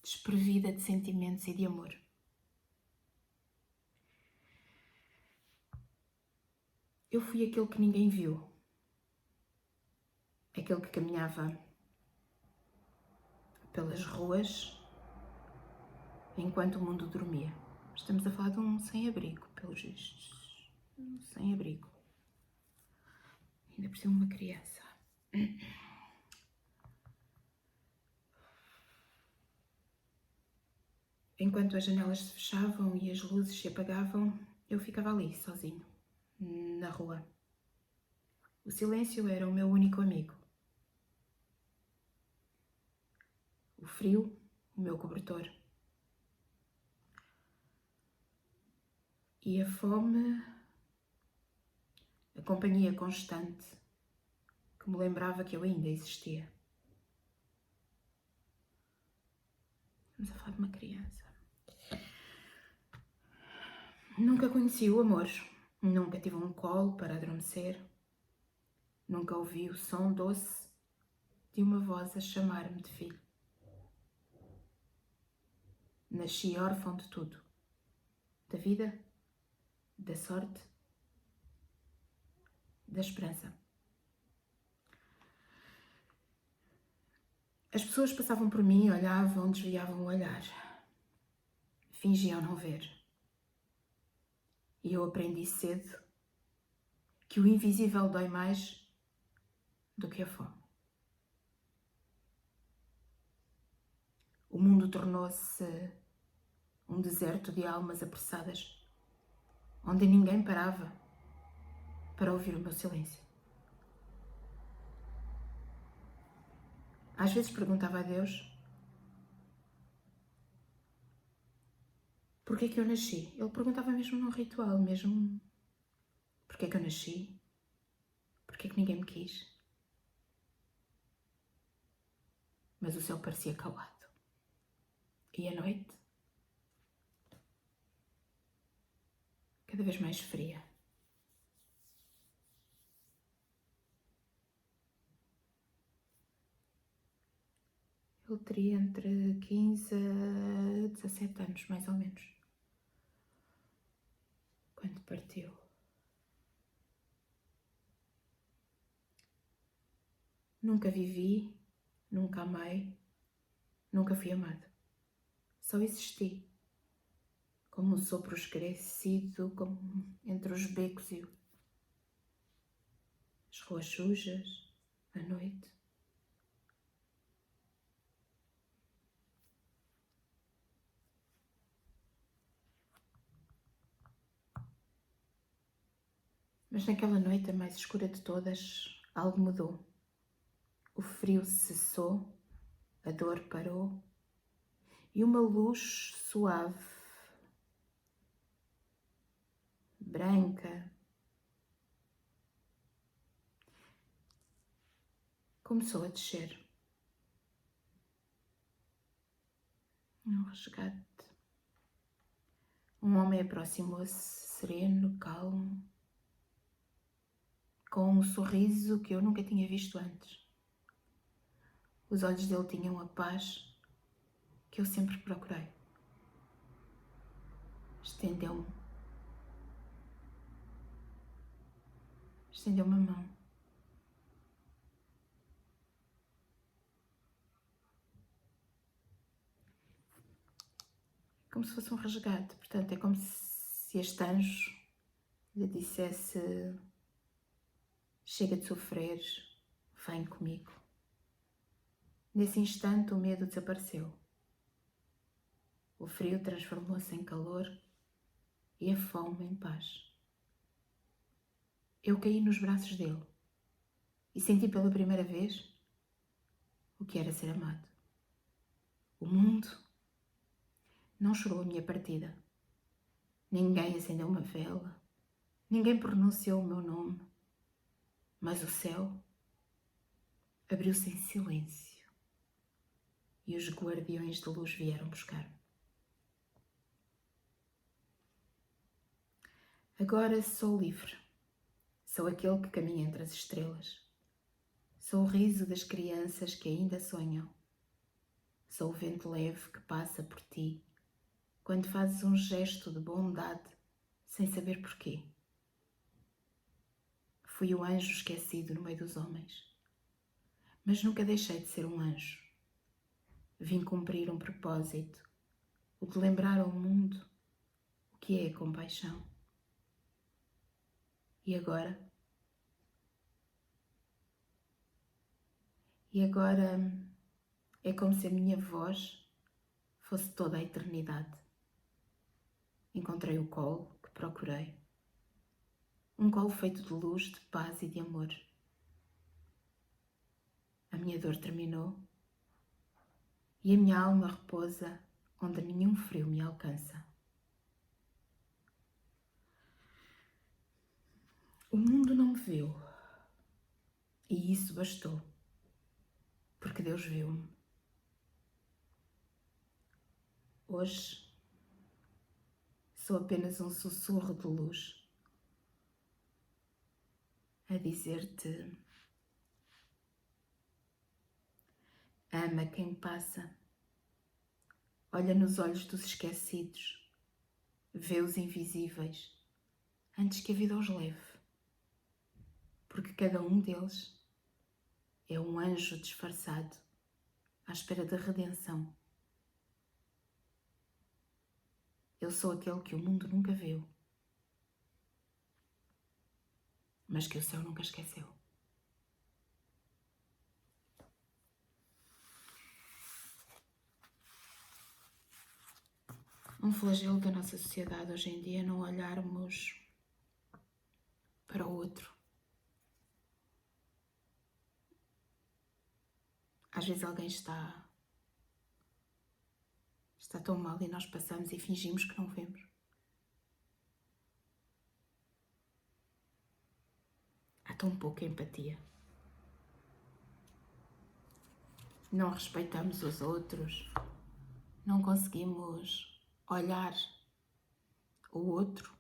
Speaker 1: desprovida de sentimentos e de amor. Eu fui aquele que ninguém viu. Aquele que caminhava pelas ruas enquanto o mundo dormia. Estamos a falar de um sem-abrigo, pelos vistos. Um sem-abrigo. Ainda por cima uma criança. Enquanto as janelas se fechavam e as luzes se apagavam, eu ficava ali, sozinho, na rua. O silêncio era o meu único amigo. O frio, o meu cobertor. E a fome, a companhia constante que me lembrava que eu ainda existia. Estamos a falar de uma criança. Nunca conheci o amor. Nunca tive um colo para adormecer. Nunca ouvi o som doce de uma voz a chamar-me de filho. Nasci órfão de tudo. Da vida, da sorte, da esperança. As pessoas passavam por mim, olhavam, desviavam o olhar. Fingiam não ver. E eu aprendi cedo que o invisível dói mais do que a fome. O mundo tornou-se um deserto de almas apressadas, onde ninguém parava para ouvir o meu silêncio. Às vezes perguntava a Deus porquê que eu nasci. Ele perguntava mesmo num ritual, mesmo porquê que eu nasci, porquê que ninguém me quis. Mas o céu parecia calado. E a noite, cada vez mais fria. Ele teria entre 15 a 17 anos, mais ou menos, quando partiu. Nunca vivi, nunca amei, nunca fui amado. Só existi, como um sopro esquecido, como entre os becos e as ruas sujas, à noite. Mas naquela noite, a mais escura de todas, algo mudou. O frio cessou, a dor parou e uma luz suave, branca, começou a descer. Um resgate. Um homem aproximou-se, sereno, calmo, com um sorriso que eu nunca tinha visto antes. Os olhos dele tinham a paz que eu sempre procurei. Estendeu-me a mão. Como se fosse um resgate, portanto, é como se este anjo lhe dissesse: chega de sofrer, vem comigo. Nesse instante, o medo desapareceu. O frio transformou-se em calor e a fome em paz. Eu caí nos braços dele e senti pela primeira vez o que era ser amado. O mundo não chorou a minha partida. Ninguém acendeu uma vela, ninguém pronunciou o meu nome, mas o céu abriu-se em silêncio e os guardiões de luz vieram buscar-me. Agora sou livre, sou aquele que caminha entre as estrelas, sou o riso das crianças que ainda sonham, sou o vento leve que passa por ti quando fazes um gesto de bondade sem saber porquê. Fui o anjo esquecido no meio dos homens, mas nunca deixei de ser um anjo. Vim cumprir um propósito, o de lembrar ao mundo o que é a compaixão. E agora é como se a minha voz fosse toda a eternidade. Encontrei o colo que procurei, um colo feito de luz, de paz e de amor. A minha dor terminou e a minha alma repousa onde nenhum frio me alcança. O mundo não me viu e isso bastou, porque Deus viu-me. Hoje sou apenas um sussurro de luz a dizer-te: ama quem passa, olha nos olhos dos esquecidos, vê os invisíveis antes que a vida os leve, porque cada um deles é um anjo disfarçado à espera da redenção. Eu sou aquele que o mundo nunca viu, mas que o céu nunca esqueceu. Um flagelo da nossa sociedade hoje em dia é não olharmos para o outro. Às vezes alguém está tão mal e nós passamos e fingimos que não vemos. Há tão pouca empatia. Não respeitamos os outros. Não conseguimos olhar o outro.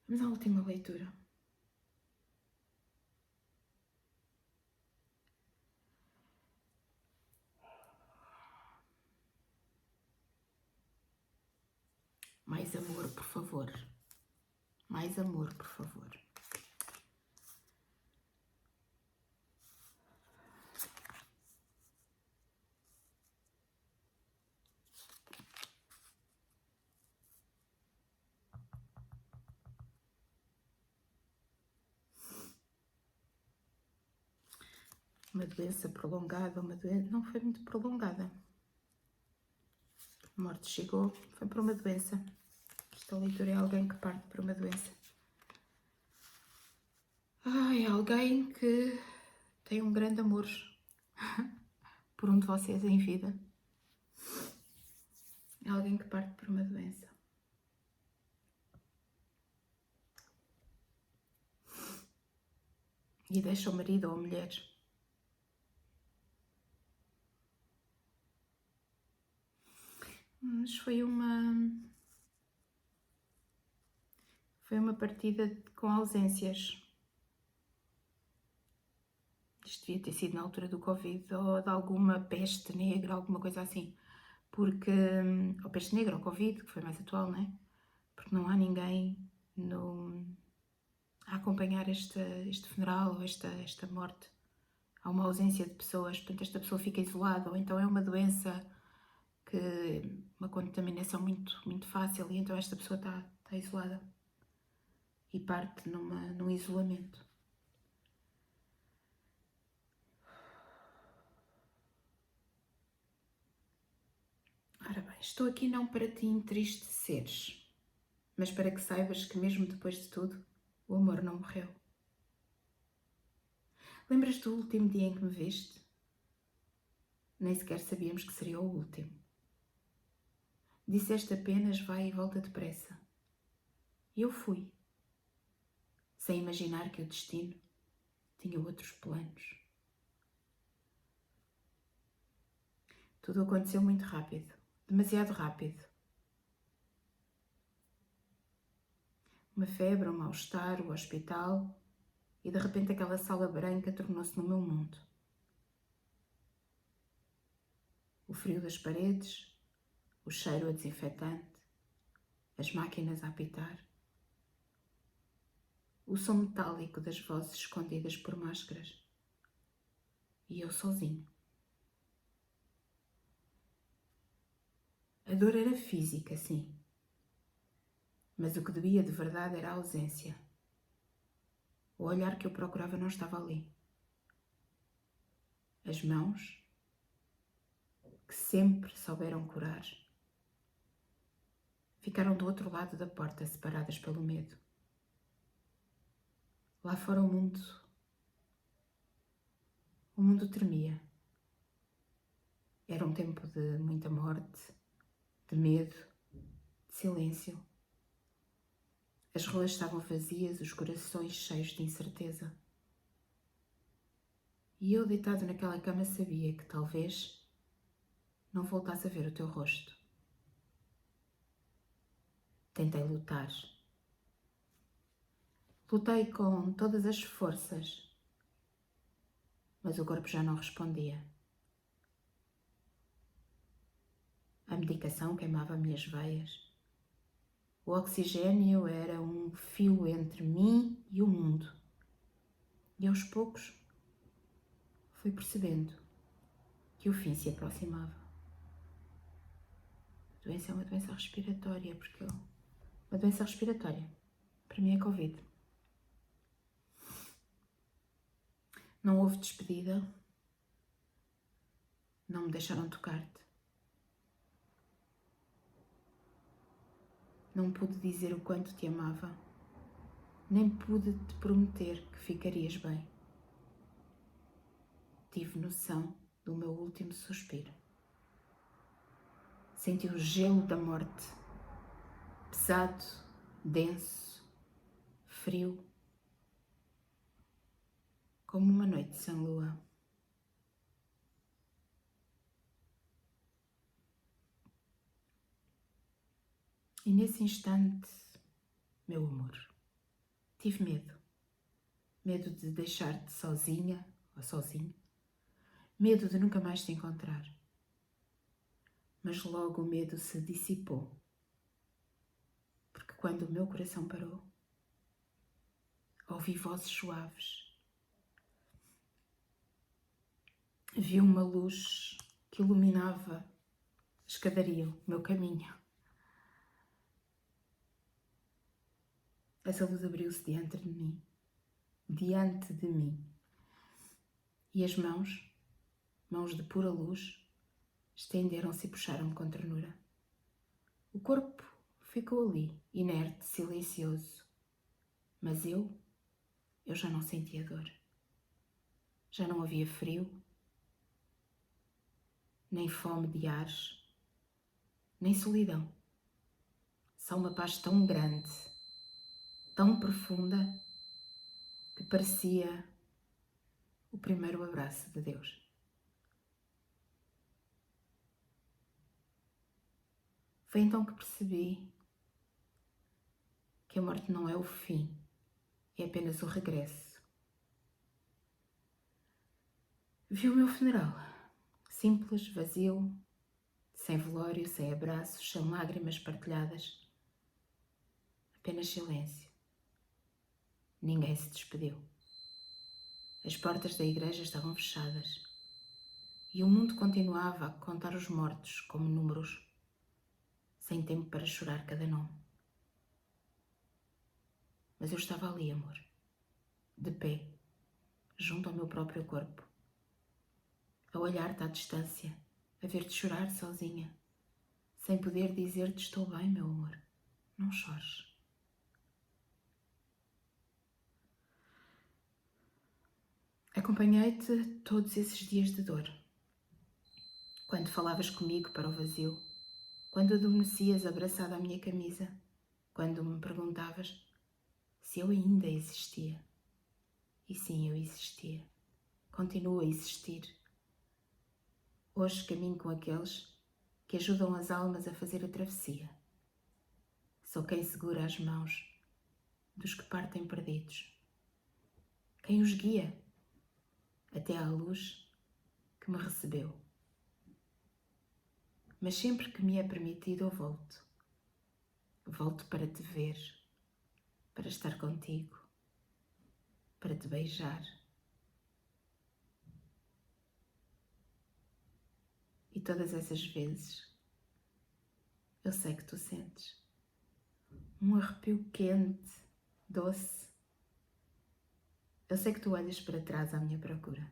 Speaker 1: Vamos à última leitura. Mais amor, por favor. Mais amor, por favor. Uma doença prolongada, não foi muito prolongada. A morte chegou, foi por uma doença. Esta leitura é alguém que parte por uma doença. É alguém que tem um grande amor por um de vocês em vida. É alguém que parte por uma doença. E deixa o marido ou a mulher. Mas foi uma partida com ausências. Isto devia ter sido na altura do Covid ou de alguma peste negra, alguma coisa assim. Porque, ou peste negra ou Covid, que foi mais atual, não é? Porque não há ninguém a acompanhar este funeral ou esta morte. Há uma ausência de pessoas, portanto esta pessoa fica isolada, ou então é uma doença uma contaminação muito, muito fácil, e então esta pessoa está isolada e parte num isolamento. Ora bem, estou aqui não para te entristeceres, mas para que saibas que mesmo depois de tudo, o amor não morreu. Lembras-te do último dia em que me viste? Nem sequer sabíamos que seria o último. Disseste apenas vai e volta depressa. E eu fui, sem imaginar que o destino tinha outros planos. Tudo aconteceu muito rápido, demasiado rápido. Uma febre, um mal-estar, o hospital, e de repente aquela sala branca tornou-se no meu mundo. O frio das paredes, o cheiro a desinfetante, as máquinas a apitar, o som metálico das vozes escondidas por máscaras. E eu sozinho. A dor era física, sim. Mas o que doía de verdade era a ausência. O olhar que eu procurava não estava ali. As mãos, que sempre souberam curar, ficaram do outro lado da porta, separadas pelo medo. Lá fora o mundo tremia. Era um tempo de muita morte, de medo, de silêncio. As ruas estavam vazias, os corações cheios de incerteza. E eu, deitado naquela cama, sabia que talvez não voltasse a ver o teu rosto. Tentei lutar. Lutei com todas as forças, mas o corpo já não respondia. A medicação queimava-me as veias. O oxigênio era um fio entre mim e o mundo. E aos poucos fui percebendo que o fim se aproximava. A doença é uma doença respiratória, uma doença respiratória. Para mim é Covid. Não houve despedida. não me deixaram tocar-te. Não pude dizer o quanto te amava, nem pude te prometer que ficarias bem. Tive noção do meu último suspiro. Senti o gelo da morte, pesado, denso, frio, como uma noite sem lua. E nesse instante, meu amor, tive medo. Medo de deixar-te sozinha ou sozinho. Medo de nunca mais te encontrar. Mas logo o medo se dissipou. Porque quando o meu coração parou, ouvi vozes suaves. Vi uma luz que iluminava a escadaria, o meu caminho. Essa luz abriu-se diante de mim. E as mãos de pura luz, estenderam-se e puxaram-me com ternura. O corpo ficou ali, inerte, silencioso. Mas eu já não sentia dor. Já não havia frio, nem fome de ares, nem solidão. Só uma paz tão grande, tão profunda, que parecia o primeiro abraço de Deus. Foi então que percebi que a morte não é o fim, é apenas o regresso. Vi o meu funeral, simples, vazio, sem velório, sem abraços, sem lágrimas partilhadas, apenas silêncio. Ninguém se despediu. As portas da igreja estavam fechadas e o mundo continuava a contar os mortos como números, sem tempo para chorar cada nome. Mas eu estava ali, amor, de pé, junto ao meu próprio corpo, a olhar-te à distância, a ver-te chorar sozinha, sem poder dizer-te estou bem, meu amor, não chores. Acompanhei-te todos esses dias de dor, quando falavas comigo para o vazio, quando adormecias abraçada à minha camisa, quando me perguntavas se eu ainda existia. E sim, eu existia. Continuo a existir. Hoje caminho com aqueles que ajudam as almas a fazer a travessia. Sou quem segura as mãos dos que partem perdidos. Quem os guia até à luz que me recebeu. Mas sempre que me é permitido eu volto. Volto para te ver, para estar contigo, para te beijar. E todas essas vezes eu sei que tu sentes um arrepio quente, doce. Eu sei que tu olhas para trás à minha procura.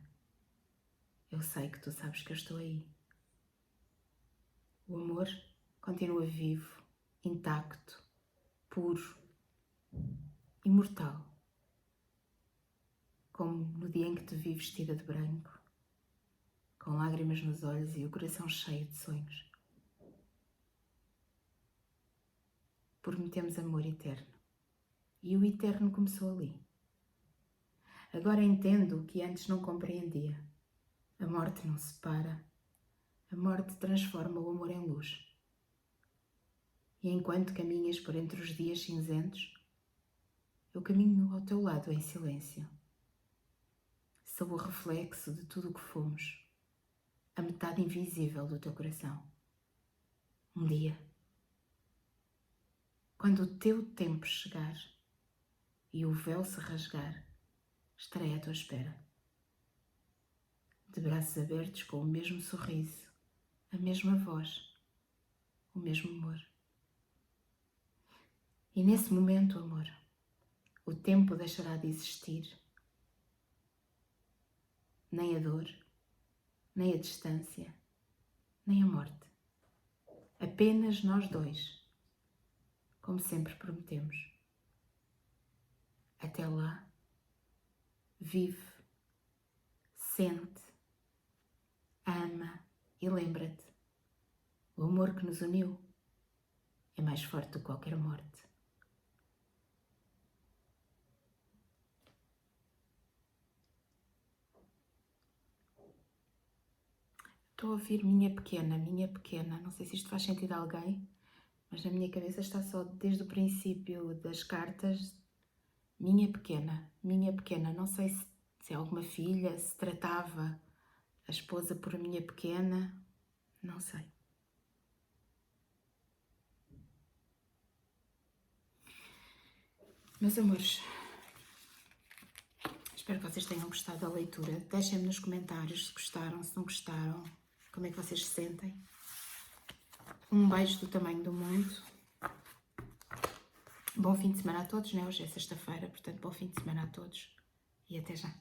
Speaker 1: Eu sei que tu sabes que eu estou aí. O amor continua vivo, intacto, puro, imortal. Como no dia em que te vi vestida de branco, com lágrimas nos olhos e o coração cheio de sonhos. Prometemos amor eterno. E o eterno começou ali. Agora entendo o que antes não compreendia. A morte não separa. A morte transforma o amor em luz. E enquanto caminhas por entre os dias cinzentos, eu caminho ao teu lado em silêncio. Sou o reflexo de tudo o que fomos, a metade invisível do teu coração. Um dia, quando o teu tempo chegar e o véu se rasgar, estarei à tua espera. De braços abertos com o mesmo sorriso, a mesma voz, o mesmo amor. E nesse momento, amor, o tempo deixará de existir. Nem a dor, nem a distância, nem a morte. Apenas nós dois, como sempre prometemos. Até lá, vive, sente, ama e lembra-te, o amor que nos uniu é mais forte do que qualquer morte. Estou a ouvir minha pequena, não sei se isto faz sentido a alguém, mas na minha cabeça está só desde o princípio das cartas, minha pequena, não sei se é alguma filha, se tratava a esposa por minha pequena, não sei. Meus amores, espero que vocês tenham gostado da leitura. Deixem-me nos comentários se gostaram, se não gostaram, como é que vocês se sentem. Um beijo do tamanho do mundo. Bom fim de semana a todos, né? Hoje é sexta-feira, portanto, bom fim de semana a todos e até já.